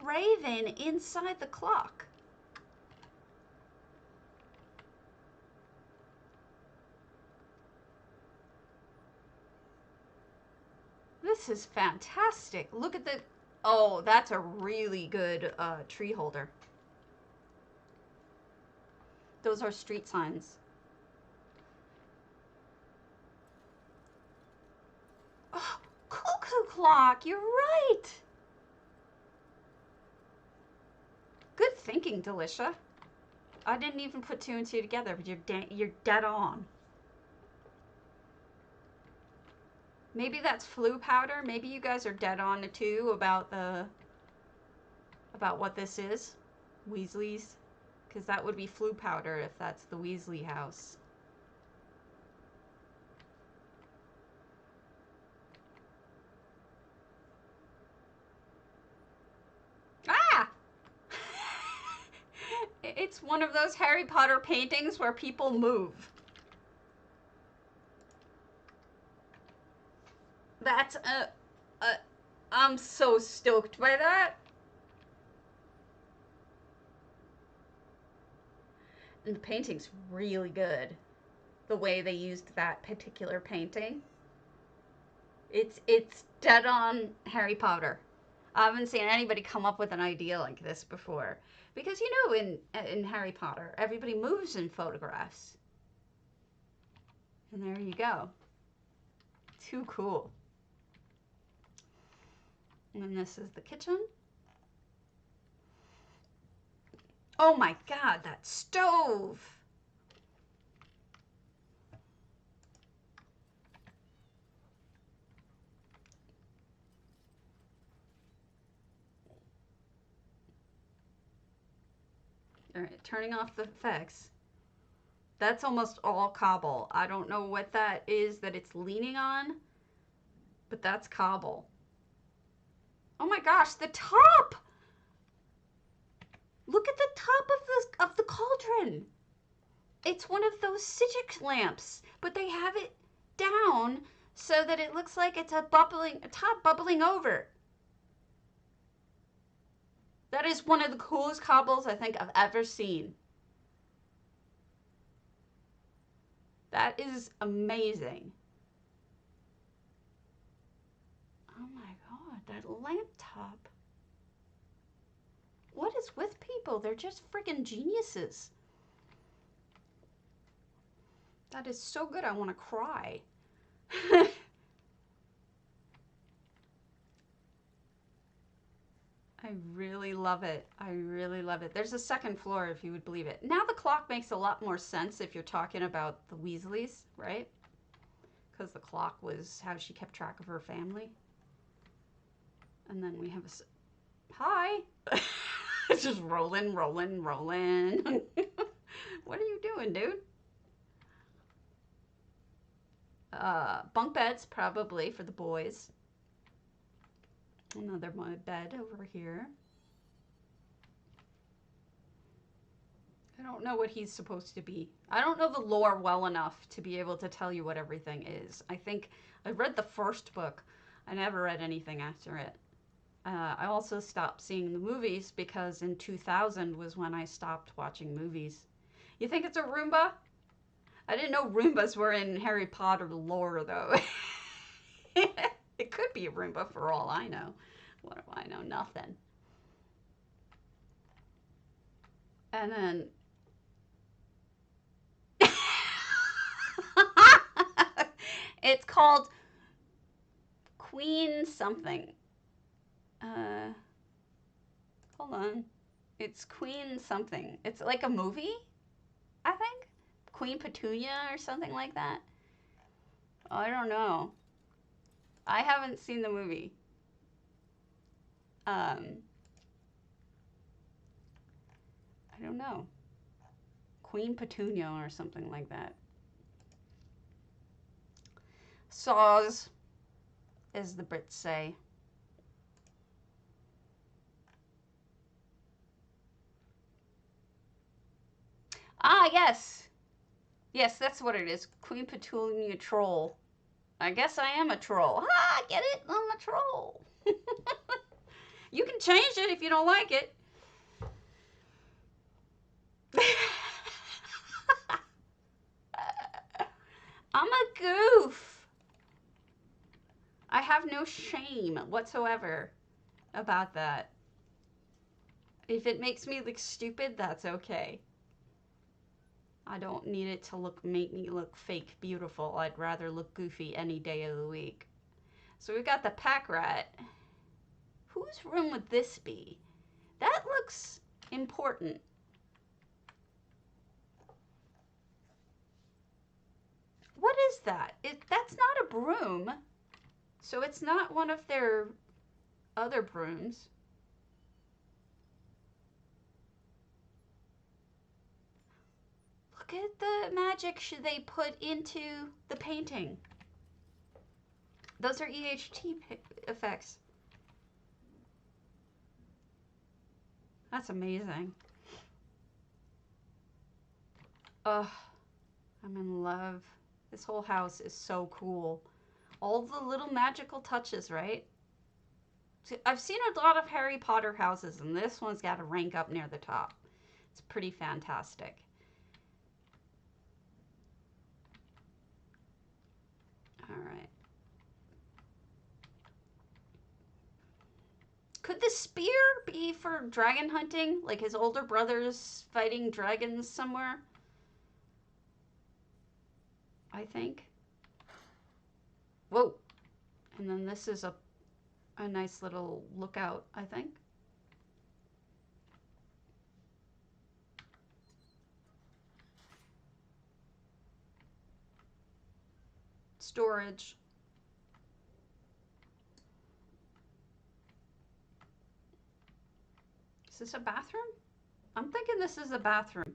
raven inside the clock. This is fantastic. Look at the... Oh, that's a really good tree holder. Those are street signs. Oh, cuckoo clock, you're right. Good thinking, Delicia. I didn't even put two and two together, but you're dead on. Maybe that's flu powder. Maybe you guys are dead on too about what this is. Weasley's. Because that would be flu powder if that's the Weasley house. It's one of those Harry Potter paintings where people move. That's I'm so stoked by that. And the painting's really good. The way they used that particular painting. It's dead on Harry Potter. I haven't seen anybody come up with an idea like this before. Because you know in Harry Potter, everybody moves in photographs. And there you go. Too cool. And this is the kitchen. Oh my god, that stove! Alright, turning off the effects. That's almost all cobble. I don't know what that is that it's leaning on, but that's cobble. Oh my gosh, the top! Look at the top of the cauldron. It's one of those Sigik lamps, but they have it down so that it looks like it's a top bubbling over. That is one of the coolest cobbles I think I've ever seen. That is amazing. Oh my god, that lamp top. What is with people? They're just freaking geniuses. That is so good, I want to cry. I really love it. I really love it. There's a second floor, if you would believe it. Now the clock makes a lot more sense if you're talking about the Weasleys, right? Because the clock was how she kept track of her family. And then we have a... Hi! It's just rolling, rolling, rolling. What are you doing, dude? Bunk beds, probably, for the boys. Another my bed over here. I don't know what he's supposed to be. I don't know the lore well enough to be able to tell you what everything is. I think I read the first book. I never read anything after it. I also stopped seeing the movies because in 2000 was when I stopped watching movies. You think it's a Roomba? I didn't know Roombas were in Harry Potter lore, though. It could be a Roomba for all I know. What do I know? Nothing. And then... It's called Queen something. Hold on. It's Queen something. It's like a movie, I think. Queen Petunia or something like that. I don't know. I haven't seen the movie. I don't know. Queen Petunia or something like that. Saws, as the Brits say. Ah, yes. Yes, that's what it is. Queen Petunia troll. I guess I am a troll. Ah, get it? I'm a troll. You can change it if you don't like it. I'm a goof. I have no shame whatsoever about that. If it makes me look stupid, that's okay. I don't need it to make me look fake beautiful. I'd rather look goofy any day of the week. So we've got the pack rat. Whose room would this be? That looks important. What is that? That's not a broom. So it's not one of their other brooms. Look at the magic they put into the painting. Those are EHT effects. That's amazing. Ugh, I'm in love. This whole house is so cool. All the little magical touches, right? I've seen a lot of Harry Potter houses, and this one's got to rank up near the top. It's pretty fantastic. All right. Could the spear be for dragon hunting? Like his older brother's fighting dragons somewhere? I think. Whoa. And then this is a nice little lookout, I think. Storage. Is this a bathroom? I'm thinking this is a bathroom.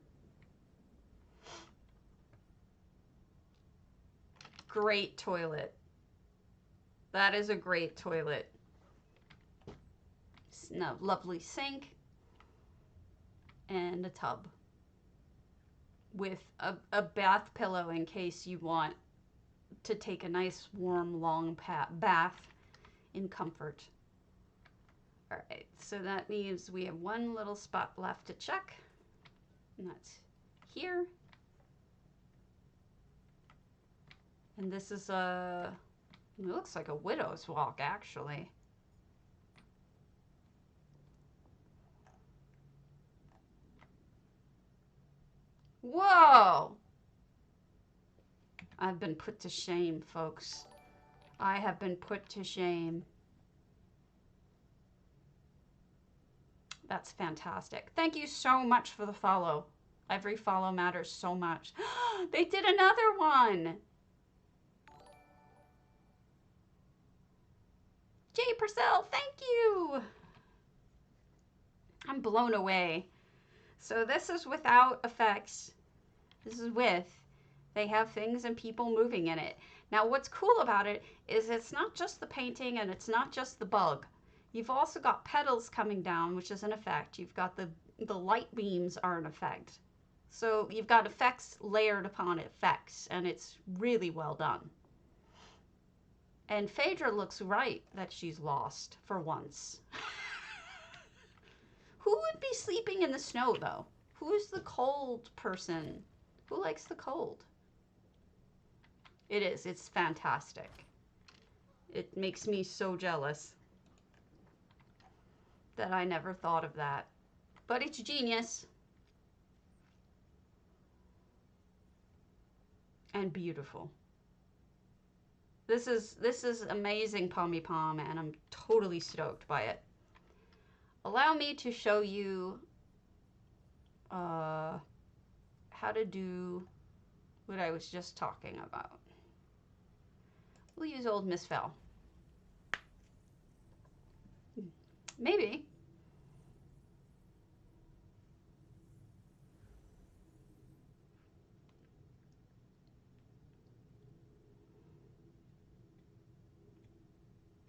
Great toilet. That is a great toilet. No, lovely sink. And a tub. With a bath pillow in case you want to take a nice, warm, long bath in comfort. All right, so that means we have one little spot left to check, and that's here. And this is it looks like a widow's walk, actually. Whoa! I've been put to shame, folks. I have been put to shame. That's fantastic. Thank you so much for the follow. Every follow matters so much. They did another one. Jay Purcell, thank you. I'm blown away. So this is without effects. This is with. They have things and people moving in it. Now what's cool about it is it's not just the painting and it's not just the bug. You've also got petals coming down, which is an effect. You've got the light beams are an effect. So you've got effects layered upon effects, and it's really well done. And Phaedra looks right that she's lost for once. Who would be sleeping in the snow, though? Who's the cold person? Who likes the cold? It is. It's fantastic. It makes me so jealous that I never thought of that. But it's genius. And beautiful. This is amazing pomipom, and I'm totally stoked by it. Allow me to show you how to do what I was just talking about. We'll use old mistveil. Maybe.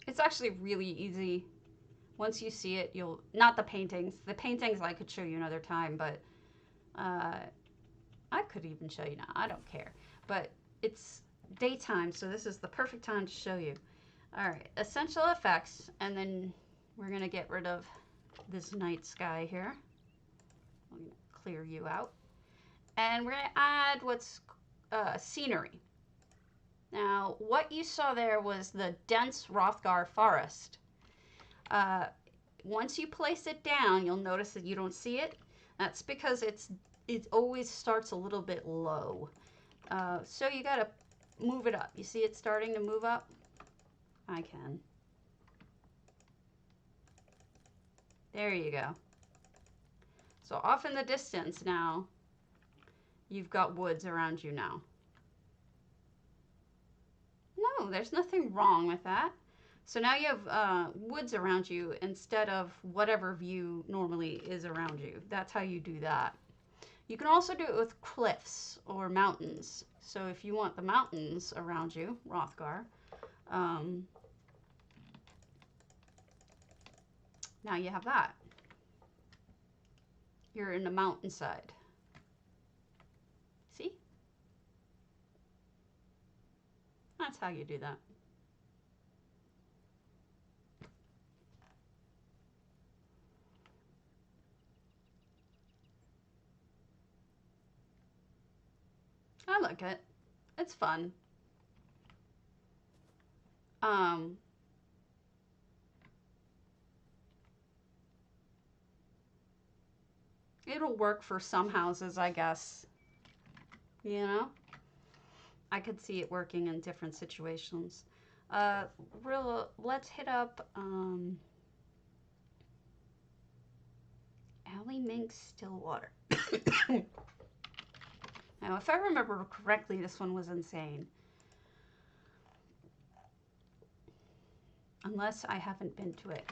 It's actually really easy. Once you see it, you'll, not the paintings. The paintings I could show you another time, but I could even show you now. I don't care. But it's daytime, so this is the perfect time to show you. All right, essential effects, and then we're gonna get rid of this night sky here. I'm gonna clear you out. And we're gonna add what's scenery. Now, what you saw there was the dense Hrothgar forest. Once you place it down, you'll notice that you don't see it. That's because it always starts a little bit low. So you gotta move it up. You see it starting to move up? I can. There you go. So off in the distance now, you've got woods around you now. No, there's nothing wrong with that. So now you have woods around you instead of whatever view normally is around you. That's how you do that. You can also do it with cliffs or mountains. So if you want the mountains around you, Hrothgar, now you have that. You're in the mountainside. that's how you do that. I like it. It's fun. It'll work for some houses, I guess. You know? I could see it working in different situations. Let's hit up, Alley Mink Stillwater. Now, if I remember correctly, this one was insane. Unless I haven't been to it.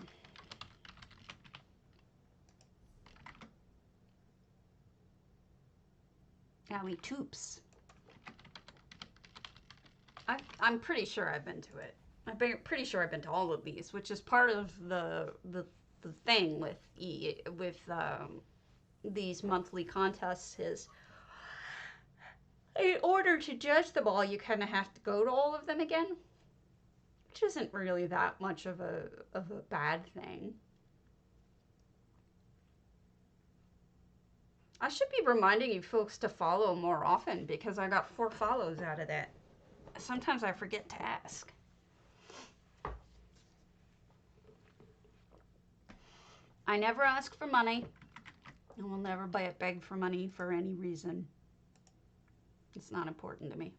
Alley Toops. I'm pretty sure I've been to it. I'm pretty sure I've been to all of these, which is part of the thing with these monthly contests is in order to judge them all, you kind of have to go to all of them again, which isn't really that much of a bad thing. I should be reminding you folks to follow more often because I got 4 follows out of that. Sometimes I forget to ask. I never ask for money. I will never beg for money for any reason. It's not important to me.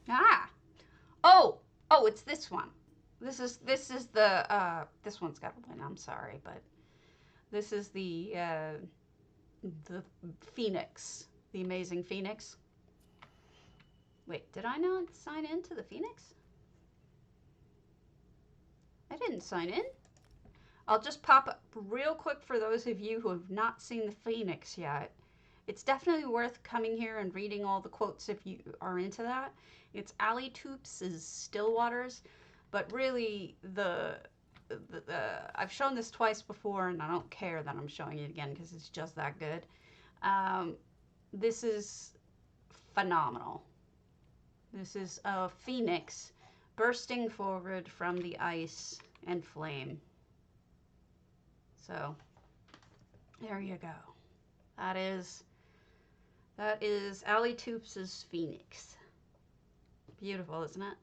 Ah! Oh, it's this one. This is the this one's got a win. I'm sorry, but this is the Phoenix, the amazing Phoenix. Wait, did I not sign in to the Phoenix? I didn't sign in. I'll just pop up real quick for those of you who have not seen the Phoenix yet. It's definitely worth coming here and reading all the quotes if you are into that. It's Alley Toops' Stillwaters, but really I've shown this twice before and I don't care that I'm showing it again because it's just that good. This is phenomenal. This is a phoenix bursting forward from the ice and flame. So there you go. That is Alley Toops' Phoenix. Beautiful, isn't it?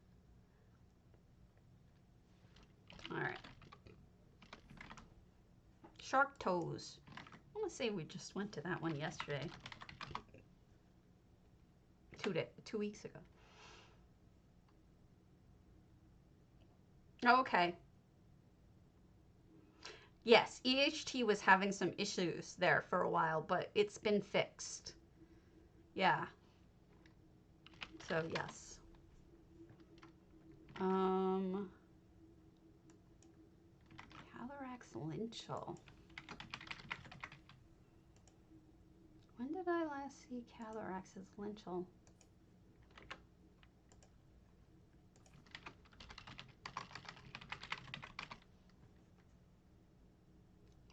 All right. Shark Toes. I want to say we just went to that one yesterday. 2 weeks ago. Okay. Yes, EHT was having some issues there for a while, but it's been fixed. Yeah. So, yes. Calyrax Lynchel. When did I last see Calyrax's Lynchel?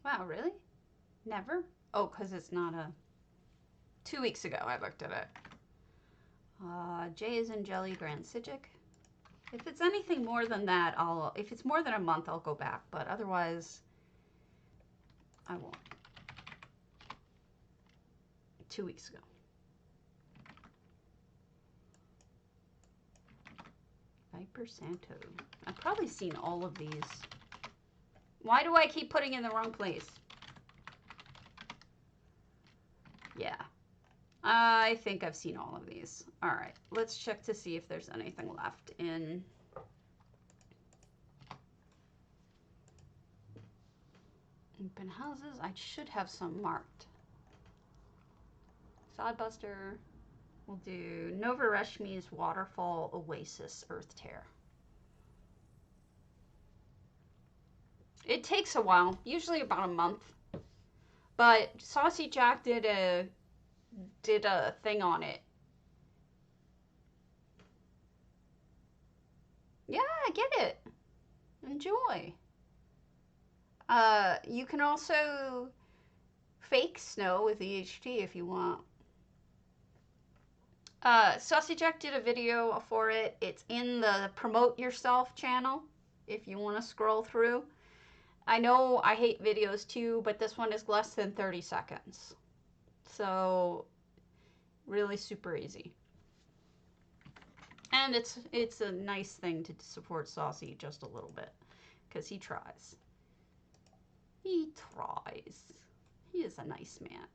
Wow, really? Never? Oh, because it's not a... 2 weeks ago I looked at it. J is in Jelly Grand Sigic. If it's anything more than that, if it's more than a month, I'll go back. But otherwise, I won't. 2 weeks ago. Viper Santo. I've probably seen all of these. Why do I keep putting in the wrong place? Yeah. I think I've seen all of these. All right. Let's check to see if there's anything left in... open houses. I should have some marked. Sodbuster. We'll do Novareshme's Waterfall Oasis earthtear. It takes a while, usually about a month. But Saucy Jack did a thing on it. Yeah, I get it. Enjoy. You can also fake snow with EHT if you want. Saucy Jack did a video for it. It's in the Promote Yourself channel if you want to scroll through. I know I hate videos too, but this one is less than 30 seconds. So, really super easy. And it's a nice thing to support Saucy just a little bit, because he tries. He tries. He is a nice man.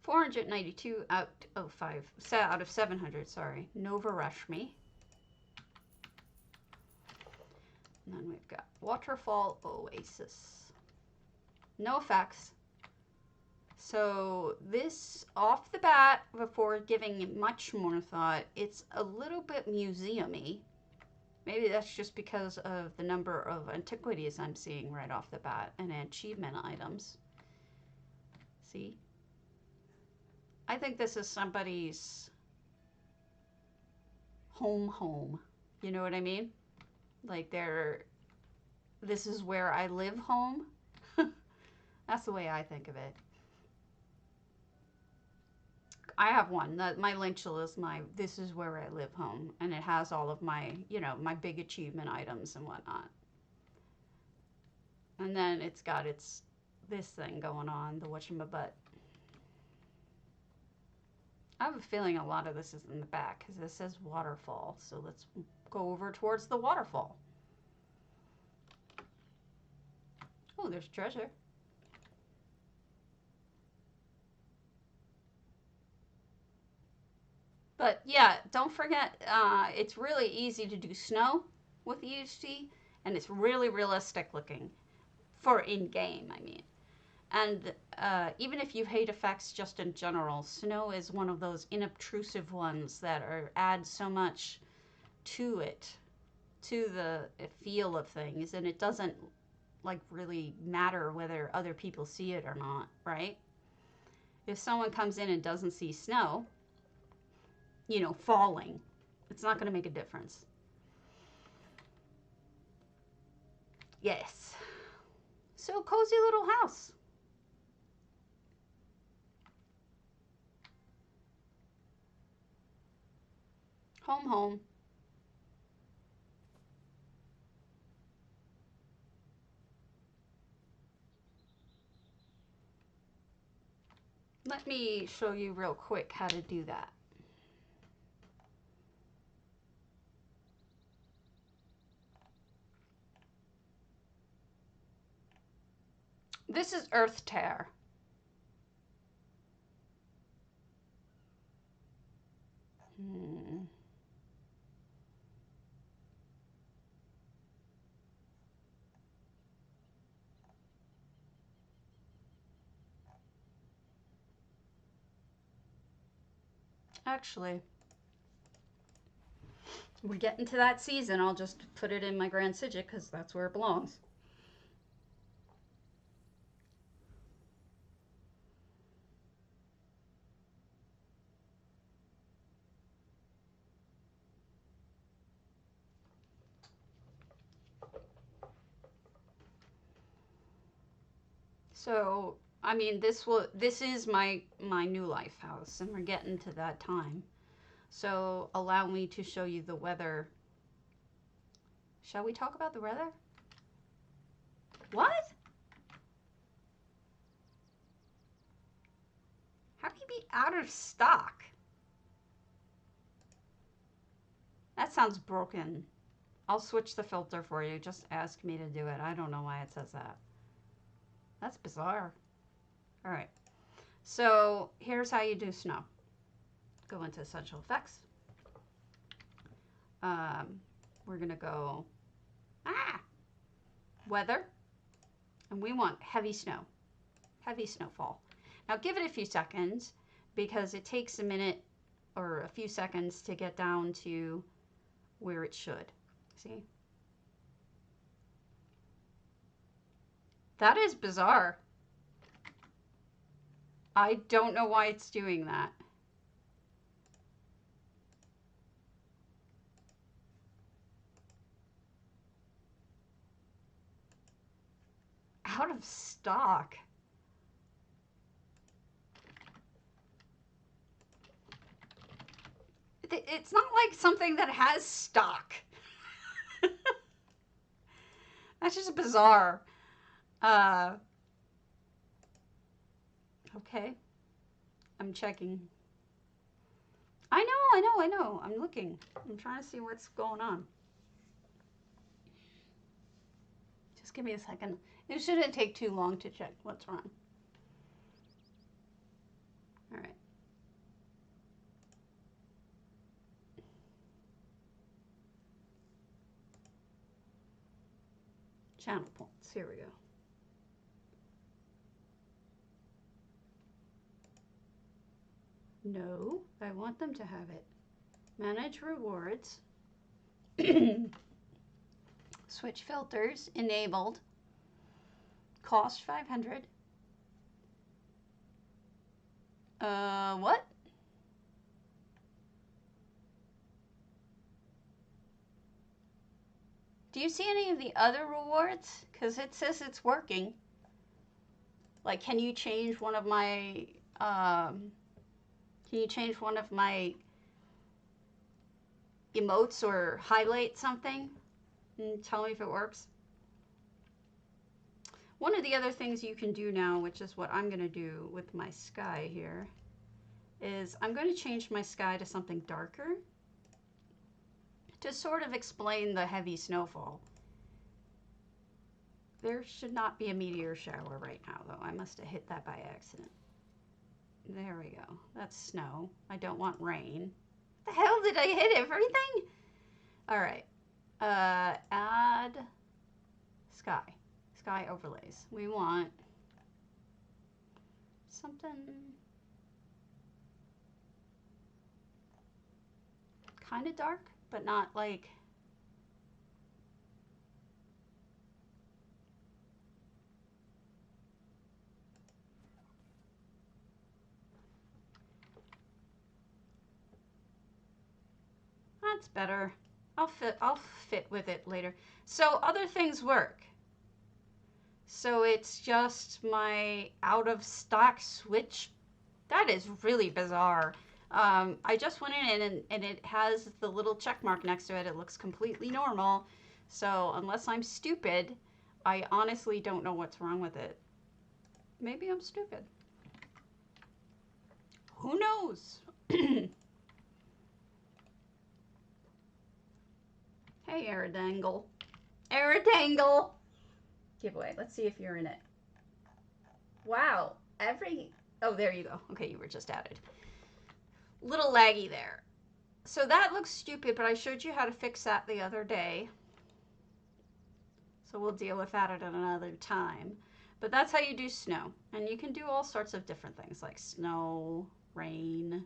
$492 out of 700. Sorry, novareshme. And then we've got Waterfall Oasis. No effects. So this, off the bat, before giving it much more thought, it's a little bit museum-y. Maybe that's just because of the number of antiquities I'm seeing right off the bat and achievement items. See? I think this is somebody's home. You know what I mean? Like this is where I live home. That's the way I think of it. I have one. My Lynchel is this is where I live home. And it has all of my, my big achievement items and whatnot. And then it's got this thing going on, the whatchamabutt. I have a feeling a lot of this is in the back because this says waterfall. So let's go over towards the waterfall. Oh, there's treasure. But yeah, don't forget, it's really easy to do snow with EHT, and it's really realistic looking for in-game, I mean. And even if you hate effects just in general, snow is one of those inobtrusive ones that add so much to it, to the feel of things, and it doesn't like really matter whether other people see it or not, right? If someone comes in and doesn't see snow, falling, it's not going to make a difference. Yes. So cozy little house. Home. Let me show you real quick how to do that. This is earthtear. Actually, we're getting to that season. I'll just put it in my Grand Sigil because that's where it belongs. So, I mean, this is my new life house, and we're getting to that time. So, allow me to show you the weather. Shall we talk about the weather? What? How can you be out of stock? That sounds broken. I'll switch the filter for you. Just ask me to do it. I don't know why it says that. That's bizarre. All right. So here's how you do snow. Go into Essential Effects. We're going to go weather. And we want heavy snow. Heavy snowfall. Now give it a few seconds because it takes a minute or a few seconds to get down to where it should. See? That is bizarre. I don't know why it's doing that. out of stock. It's not like something that has stock. That's just bizarre. Okay. I'm checking. I know. I'm looking. I'm trying to see what's going on. Just give me a second. It shouldn't take too long to check what's wrong. All right. Channel points. Here we go. No, I want them to have it. Manage rewards. Switch filters. Enabled. Cost 500. What? Do you see any of the other rewards? Because it says it's working. Like, can you change one of my, emotes or highlight something and tell me if it works? One of the other things you can do now, which is what I'm going to do with my sky here, is I'm going to change my sky to something darker to sort of explain the heavy snowfall. There should not be a meteor shower right now, though. I must have hit that by accident. There we go. That's snow. I don't want rain. What the hell, did I hit everything? All right. Add sky. Sky overlays. We want something kind of dark, but not like... That's better. I'll fit with it later. So other things work. So it's just my out of stock switch. That is really bizarre. I just went in and it has the little check mark next to it. It looks completely normal. So unless I'm stupid, I honestly don't know what's wrong with it. Maybe I'm stupid. Who knows? Hey, Aradangle. Aradangle! Giveaway. Let's see if you're in it. Wow. Oh, there you go. Okay, you were just added. Little laggy there. So that looks stupid, but I showed you how to fix that the other day. So we'll deal with that at another time. But that's how you do snow. And you can do all sorts of different things like snow, rain,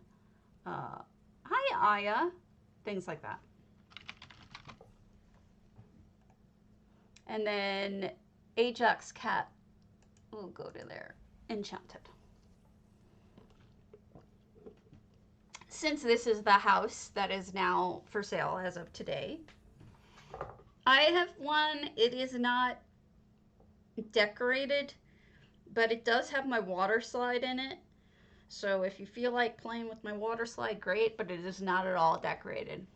hi Aya, things like that. And then ajaxcat will go to there. Enchanted. Since this is the house that is now for sale as of today, I have one. It is not decorated, but it does have my water slide in it. So if you feel like playing with my water slide, great, but it is not at all decorated.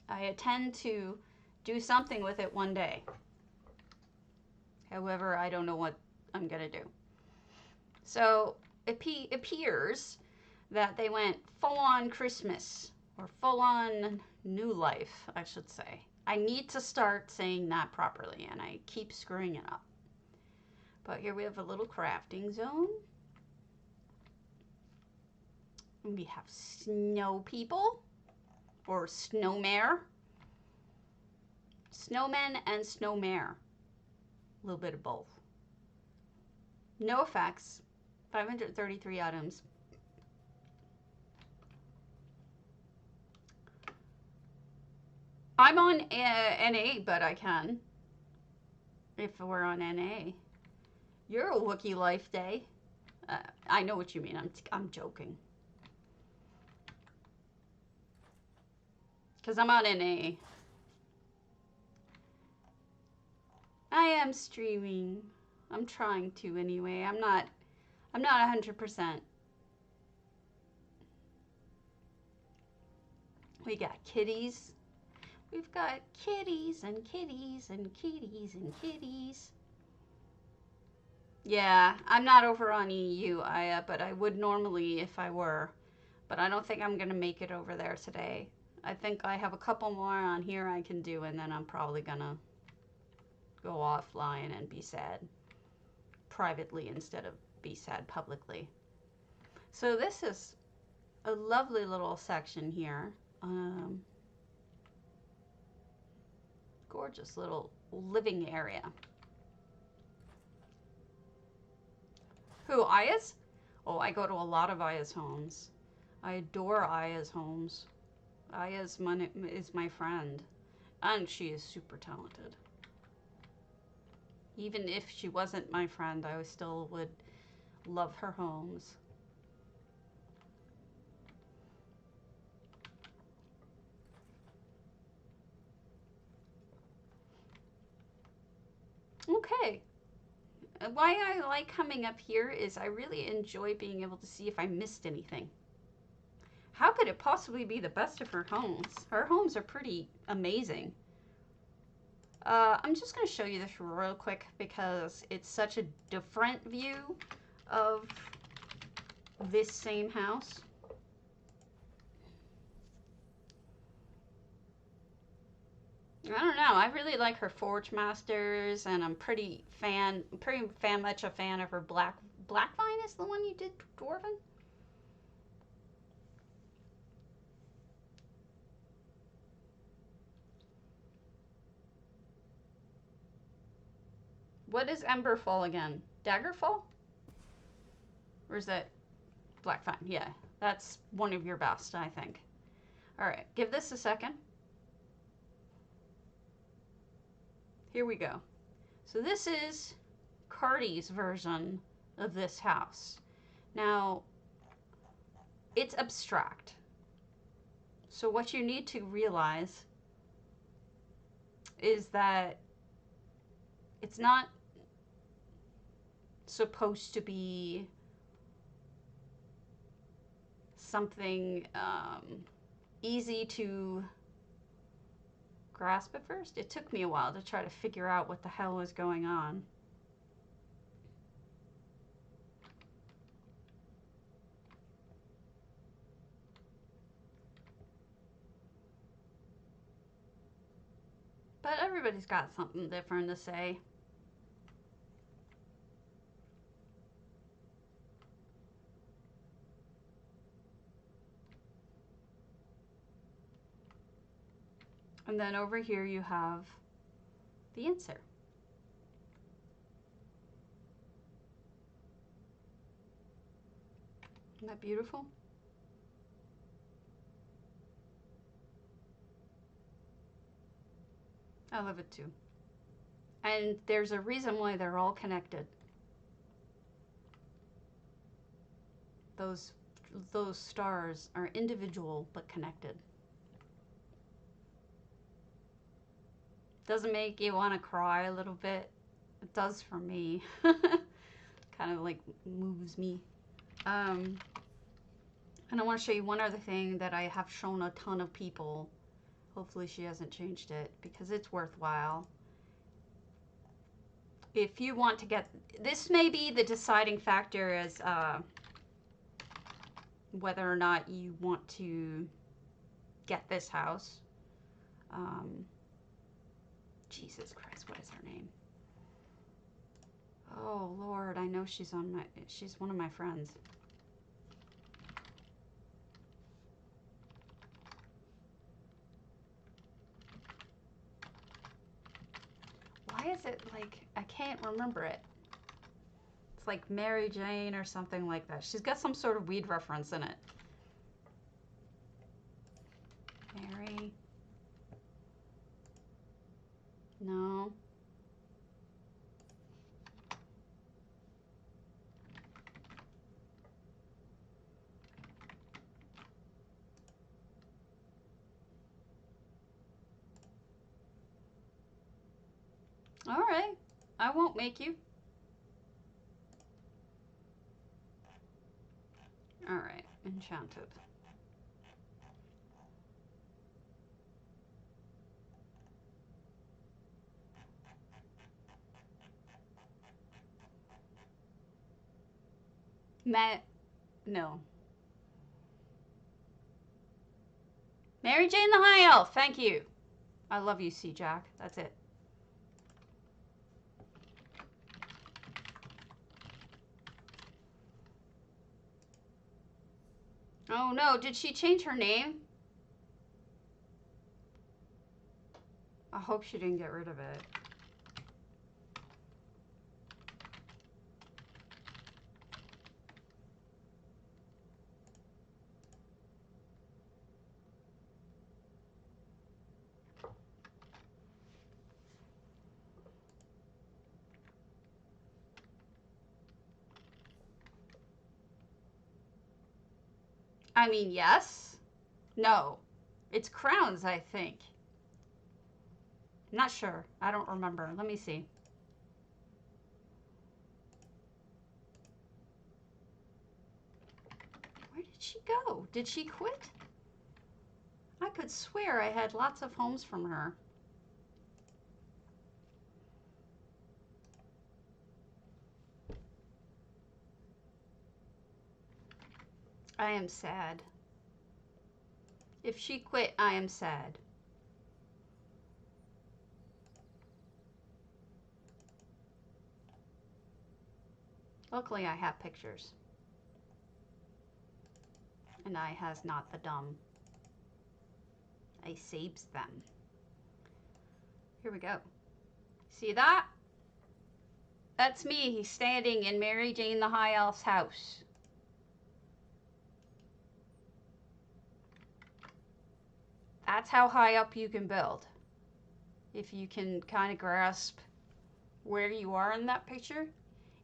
I intend to do something with it one day. However, I don't know what I'm going to do. So it appears that they went full-on Christmas, or full-on new life, I should say. I need to start saying that properly, and I keep screwing it up. But here we have a little crafting zone. And we have snow people, or snowmare. Snowmen and snowmare. A little bit of both. No effects. 533 items. I'm on NA, but I can. If we're on NA. You're a Wookiee Life Day. I know what you mean. I'm joking. Because I'm on NA. I am streaming. I'm trying to anyway. I'm not 100%. We got kitties. We've got kitties and kitties and kitties and kitties. Yeah, I'm not over on EU, Aya, but I would normally if I were. But I don't think I'm going to make it over there today. I think I have a couple more on here I can do, and then I'm probably going to go offline and be sad privately instead of be sad publicly. So this is a lovely little section here. Gorgeous little living area. Who, Aya's? Oh, I go to a lot of Aya's homes. I adore Aya's homes. Aya is my friend, and she is super talented. Even if she wasn't my friend, I still would love her homes. Okay. Why I like coming up here is I really enjoy being able to see if I missed anything. How could it possibly be the best of her homes? Her homes are pretty amazing. I'm just going to show you this real quick because it's such a different view of this same house. I don't know. I really like her forgemasters, and I'm pretty much a fan of her black vine. Is the one you did, Dwarven? What is Emberfall again? Daggerfall? Or is that Blackvine? Yeah, that's one of your best, I think. All right, give this a second. Here we go. So this is Cardi's version of this house. Now, it's abstract. So what you need to realize is that it's not supposed to be something easy to grasp at first. It took me a while to try to figure out what the hell was going on. But everybody's got something different to say. And then over here you have the answer. Isn't that beautiful? I love it too. And there's a reason why they're all connected. Those stars are individual but connected. Doesn't make you want to cry a little bit? It does for me. Kind of like moves me. And I want to show you one other thing that I have shown a ton of people. Hopefully she hasn't changed it because it's worthwhile. If you want to get, this may be the deciding factor as whether or not you want to get this house. Jesus Christ, what is her name? Oh Lord, I know she's one of my friends. Why is it like, I can't remember it. It's like Mary Jane or something like that. She's got some sort of weed reference in it. Mary. No. All right. I won't make you. Alright, enchanted. No. Mary Jane the High Elf, thank you. I love you, Sea Jack. That's it. Oh no, did she change her name? I hope she didn't get rid of it. I mean, yes. No. It's crowns, I think. Not sure. I don't remember. Let me see. Where did she go? Did she quit? I could swear I had lots of homes from her. I am sad. If she quit, I am sad. Luckily, I have pictures. And I has not the dumb. I saves them. Here we go. See that? That's me. He's standing in Mary Jane the High Elf's house. That's how high up you can build. If you can kind of grasp where you are in that picture,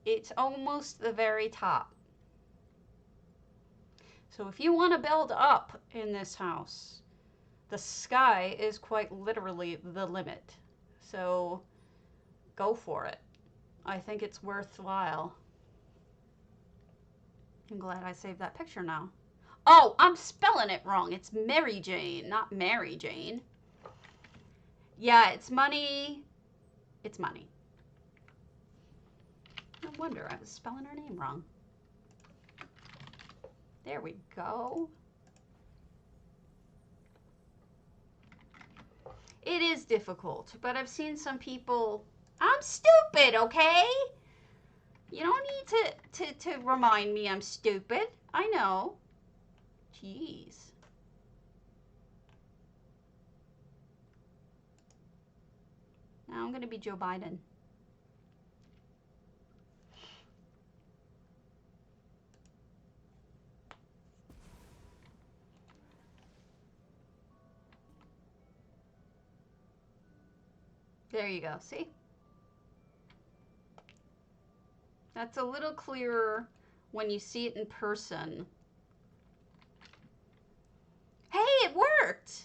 it's almost the very top. So if you want to build up in this house, the sky is quite literally the limit. So go for it. I think it's worthwhile. I'm glad I saved that picture now. Oh, I'm spelling it wrong. It's Mary Jane, not Mary Jane. Yeah, it's money. It's money. No wonder I was spelling her name wrong. There we go. It is difficult, but I've seen some people... I'm stupid, okay? You don't need to remind me I'm stupid. I know. Jeez. Now I'm going to be Joe Biden. There you go. See? That's a little clearer when you see it in person. Hey, it worked!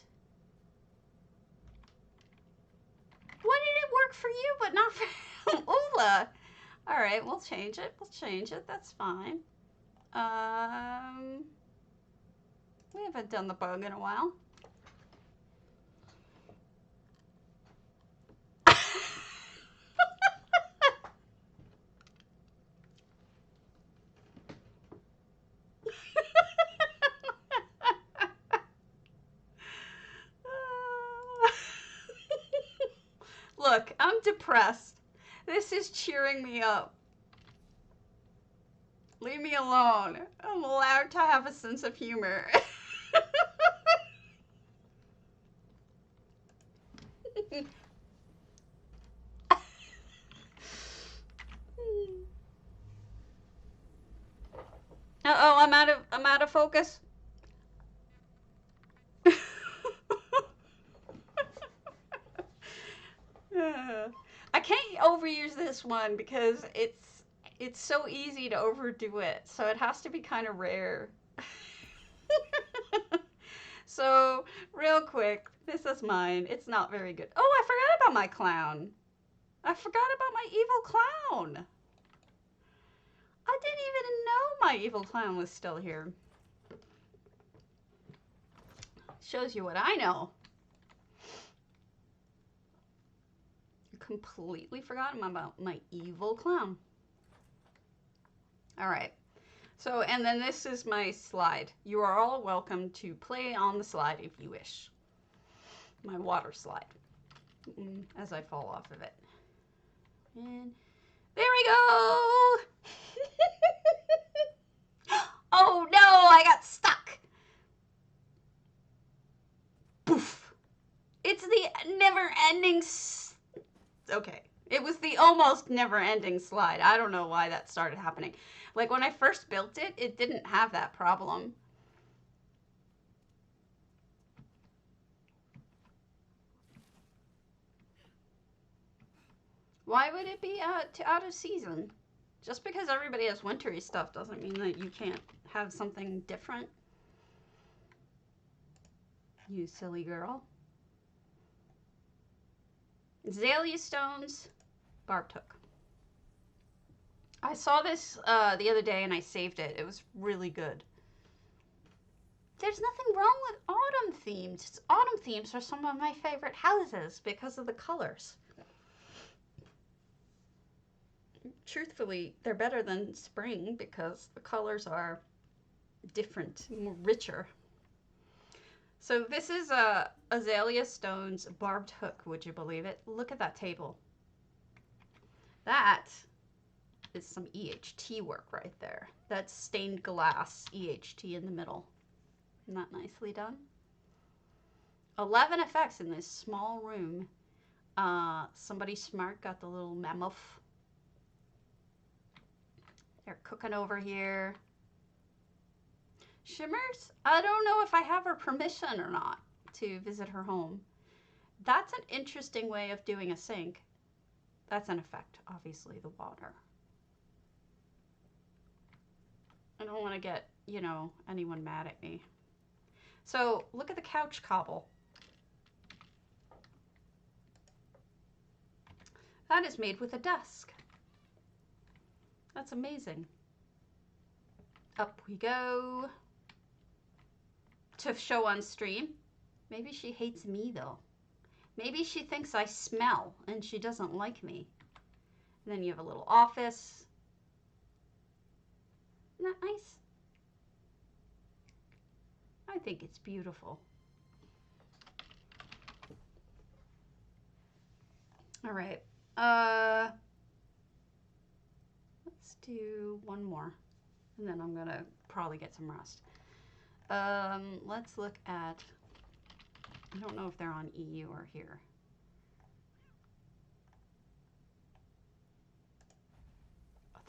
Why did it work for you but not for Ula? Alright, we'll change it. We'll change it. That's fine. We haven't done the bug in a while. Look, I'm depressed. This is cheering me up. Leave me alone. I'm allowed to have a sense of humor. Uh-oh, I'm out of focus. I can't overuse this one because it's so easy to overdo it. So it has to be kind of rare. So, real quick, this is mine. It's not very good. Oh, I forgot about my clown. I forgot about my evil clown. I didn't even know my evil clown was still here. Shows you what I know. Completely forgotten about my evil clown. All right. So, and then this is my slide. You are all welcome to play on the slide if you wish. My water slide. As I fall off of it. And there we go! Oh no, I got stuck! Poof! It's the never-ending... Okay. It was the almost never-ending slide. I don't know why that started happening. Like, when I first built it, it didn't have that problem. Why would it be out of season? Just because everybody has wintry stuff doesn't mean that you can't have something different. You silly girl. Azeliastones, barbed hook. I saw this the other day and I saved it. It was really good. There's nothing wrong with autumn themes. Autumn themes are some of my favorite houses because of the colors. Truthfully, they're better than spring because the colors are different, more richer. So this is Azeliastone's barbed hook, would you believe it? Look at that table. That is some EHT work right there. That's stained glass EHT in the middle. Isn't that nicely done? 11 effects in this small room. Somebody smart got the little mammoth. They're cooking over here. Shimmers? I don't know if I have her permission or not to visit her home. That's an interesting way of doing a sink. That's an effect, obviously, the water. I don't want to get, you know, anyone mad at me. So, look at the couch cobble. That is made with a desk. That's amazing. Up we go. To show on stream. Maybe she hates me, though. Maybe she thinks I smell and she doesn't like me. And then you have a little office. Isn't that nice? I think it's beautiful. All right. Let's do one more. And then I'm going to probably get some rest. Let's look at... I don't know if they're on EU or here.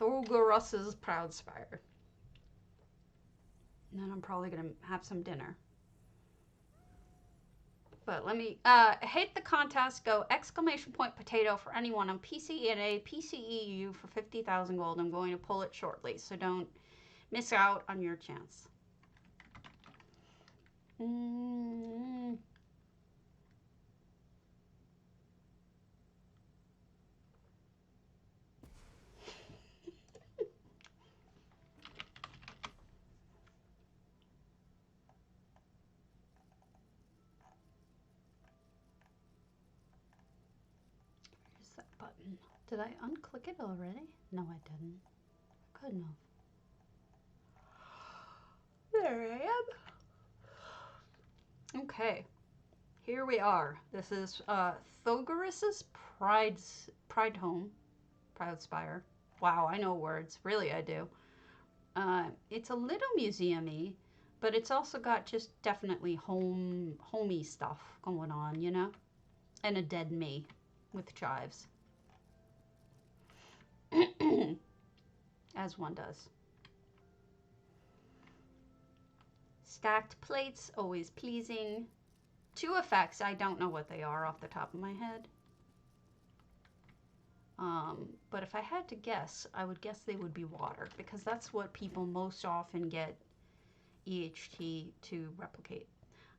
Thogorus's proudspire. And then I'm probably going to have some dinner. But let me hit the contest. Go !potato for anyone on PCENA, PCEU for 50,000 gold. I'm going to pull it shortly, so don't miss out on your chance. Button. Did I unclick it already? No, I didn't. I couldn't have. There I am. Okay. Here we are. This is Thogorus's Pride Home. Proudspire. Wow, I know words. Really, I do. It's a little museum-y, but it's also got just definitely homey stuff going on, you know? And a dead me with chives. As one does. Stacked plates, always pleasing. 2 effects, I don't know what they are off the top of my head. But if I had to guess, I would guess they would be water, because that's what people most often get EHT to replicate.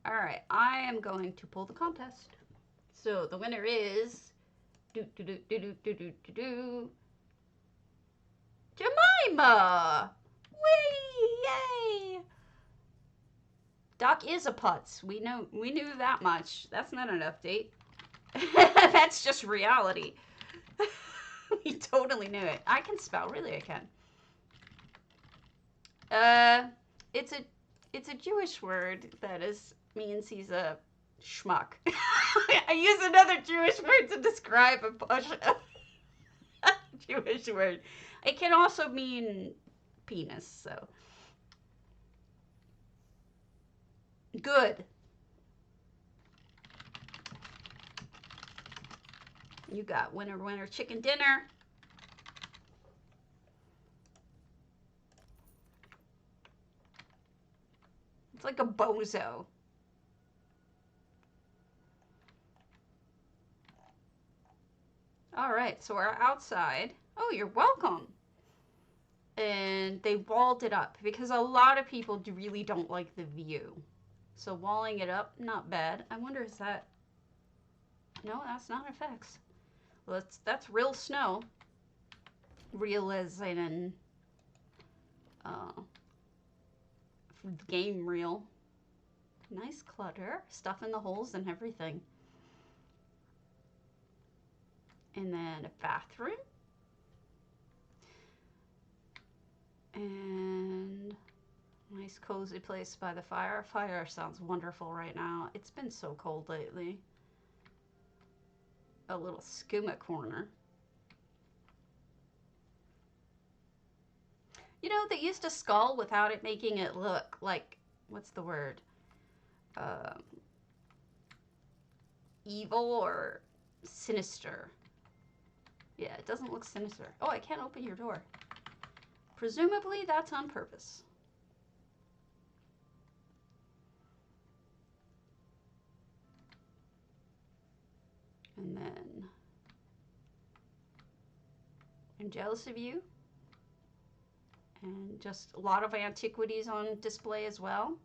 All right, I am going to pull the contest. So the winner is Do do do do do do do do do. Jemima! Whee! Yay! Doc is a putz. We knew that much. That's not an update. That's just reality. We totally knew it. I can spell, really I can. It's a Jewish word that means he's a schmuck. I use another Jewish word to describe a Jewish word. It can also mean penis, so. Good. You got winner, winner, chicken dinner. It's like a bozo. All right, so we're outside. Oh, you're welcome. And they walled it up because a lot of people really don't like the view. So walling it up, not bad. I wonder, is that... No, that's not effects. Well, that's real snow. Real as in game real. Nice clutter. Stuff in the holes and everything. And then a bathroom. And nice cozy place by the fire. Fire sounds wonderful right now. It's been so cold lately. A little skooma corner. You know, they used a skull without it making it look like, what's the word? Evil or sinister. Yeah, it doesn't look sinister. Oh, I can't open your door. Presumably that's on purpose. And then, I'm jealous of you. And just a lot of antiquities on display as well.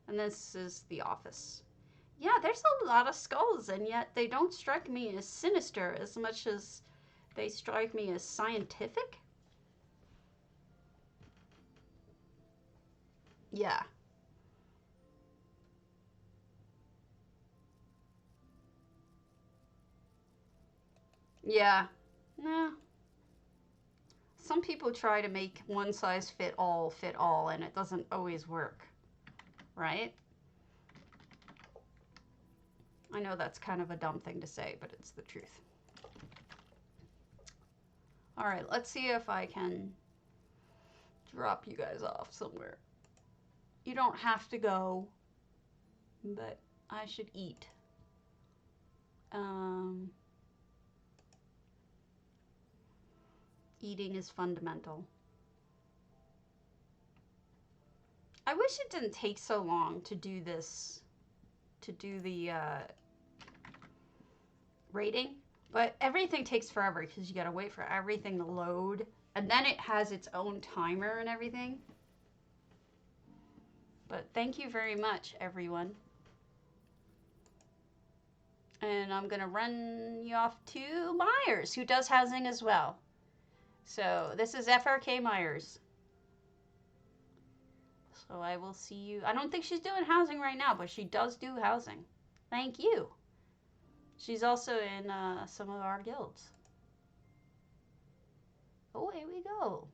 And this is the office. Yeah, there's a lot of skulls, and yet they don't strike me as sinister as much as they strike me as scientific. Yeah. Yeah. No. Some people try to make one size fit all, and it doesn't always work. Right? I know that's kind of a dumb thing to say, but it's the truth. All right, let's see if I can drop you guys off somewhere. You don't have to go, but I should eat. Eating is fundamental. I wish it didn't take so long to do this, to do the rating, but everything takes forever because you gotta wait for everything to load, and then it has its own timer and everything. But thank you very much, everyone. And I'm gonna run you off to Myers, who does housing as well. So this is FRK Myers. So I will see you. I don't think she's doing housing right now, but she does do housing. Thank you. She's also in some of our guilds. Oh, here we go.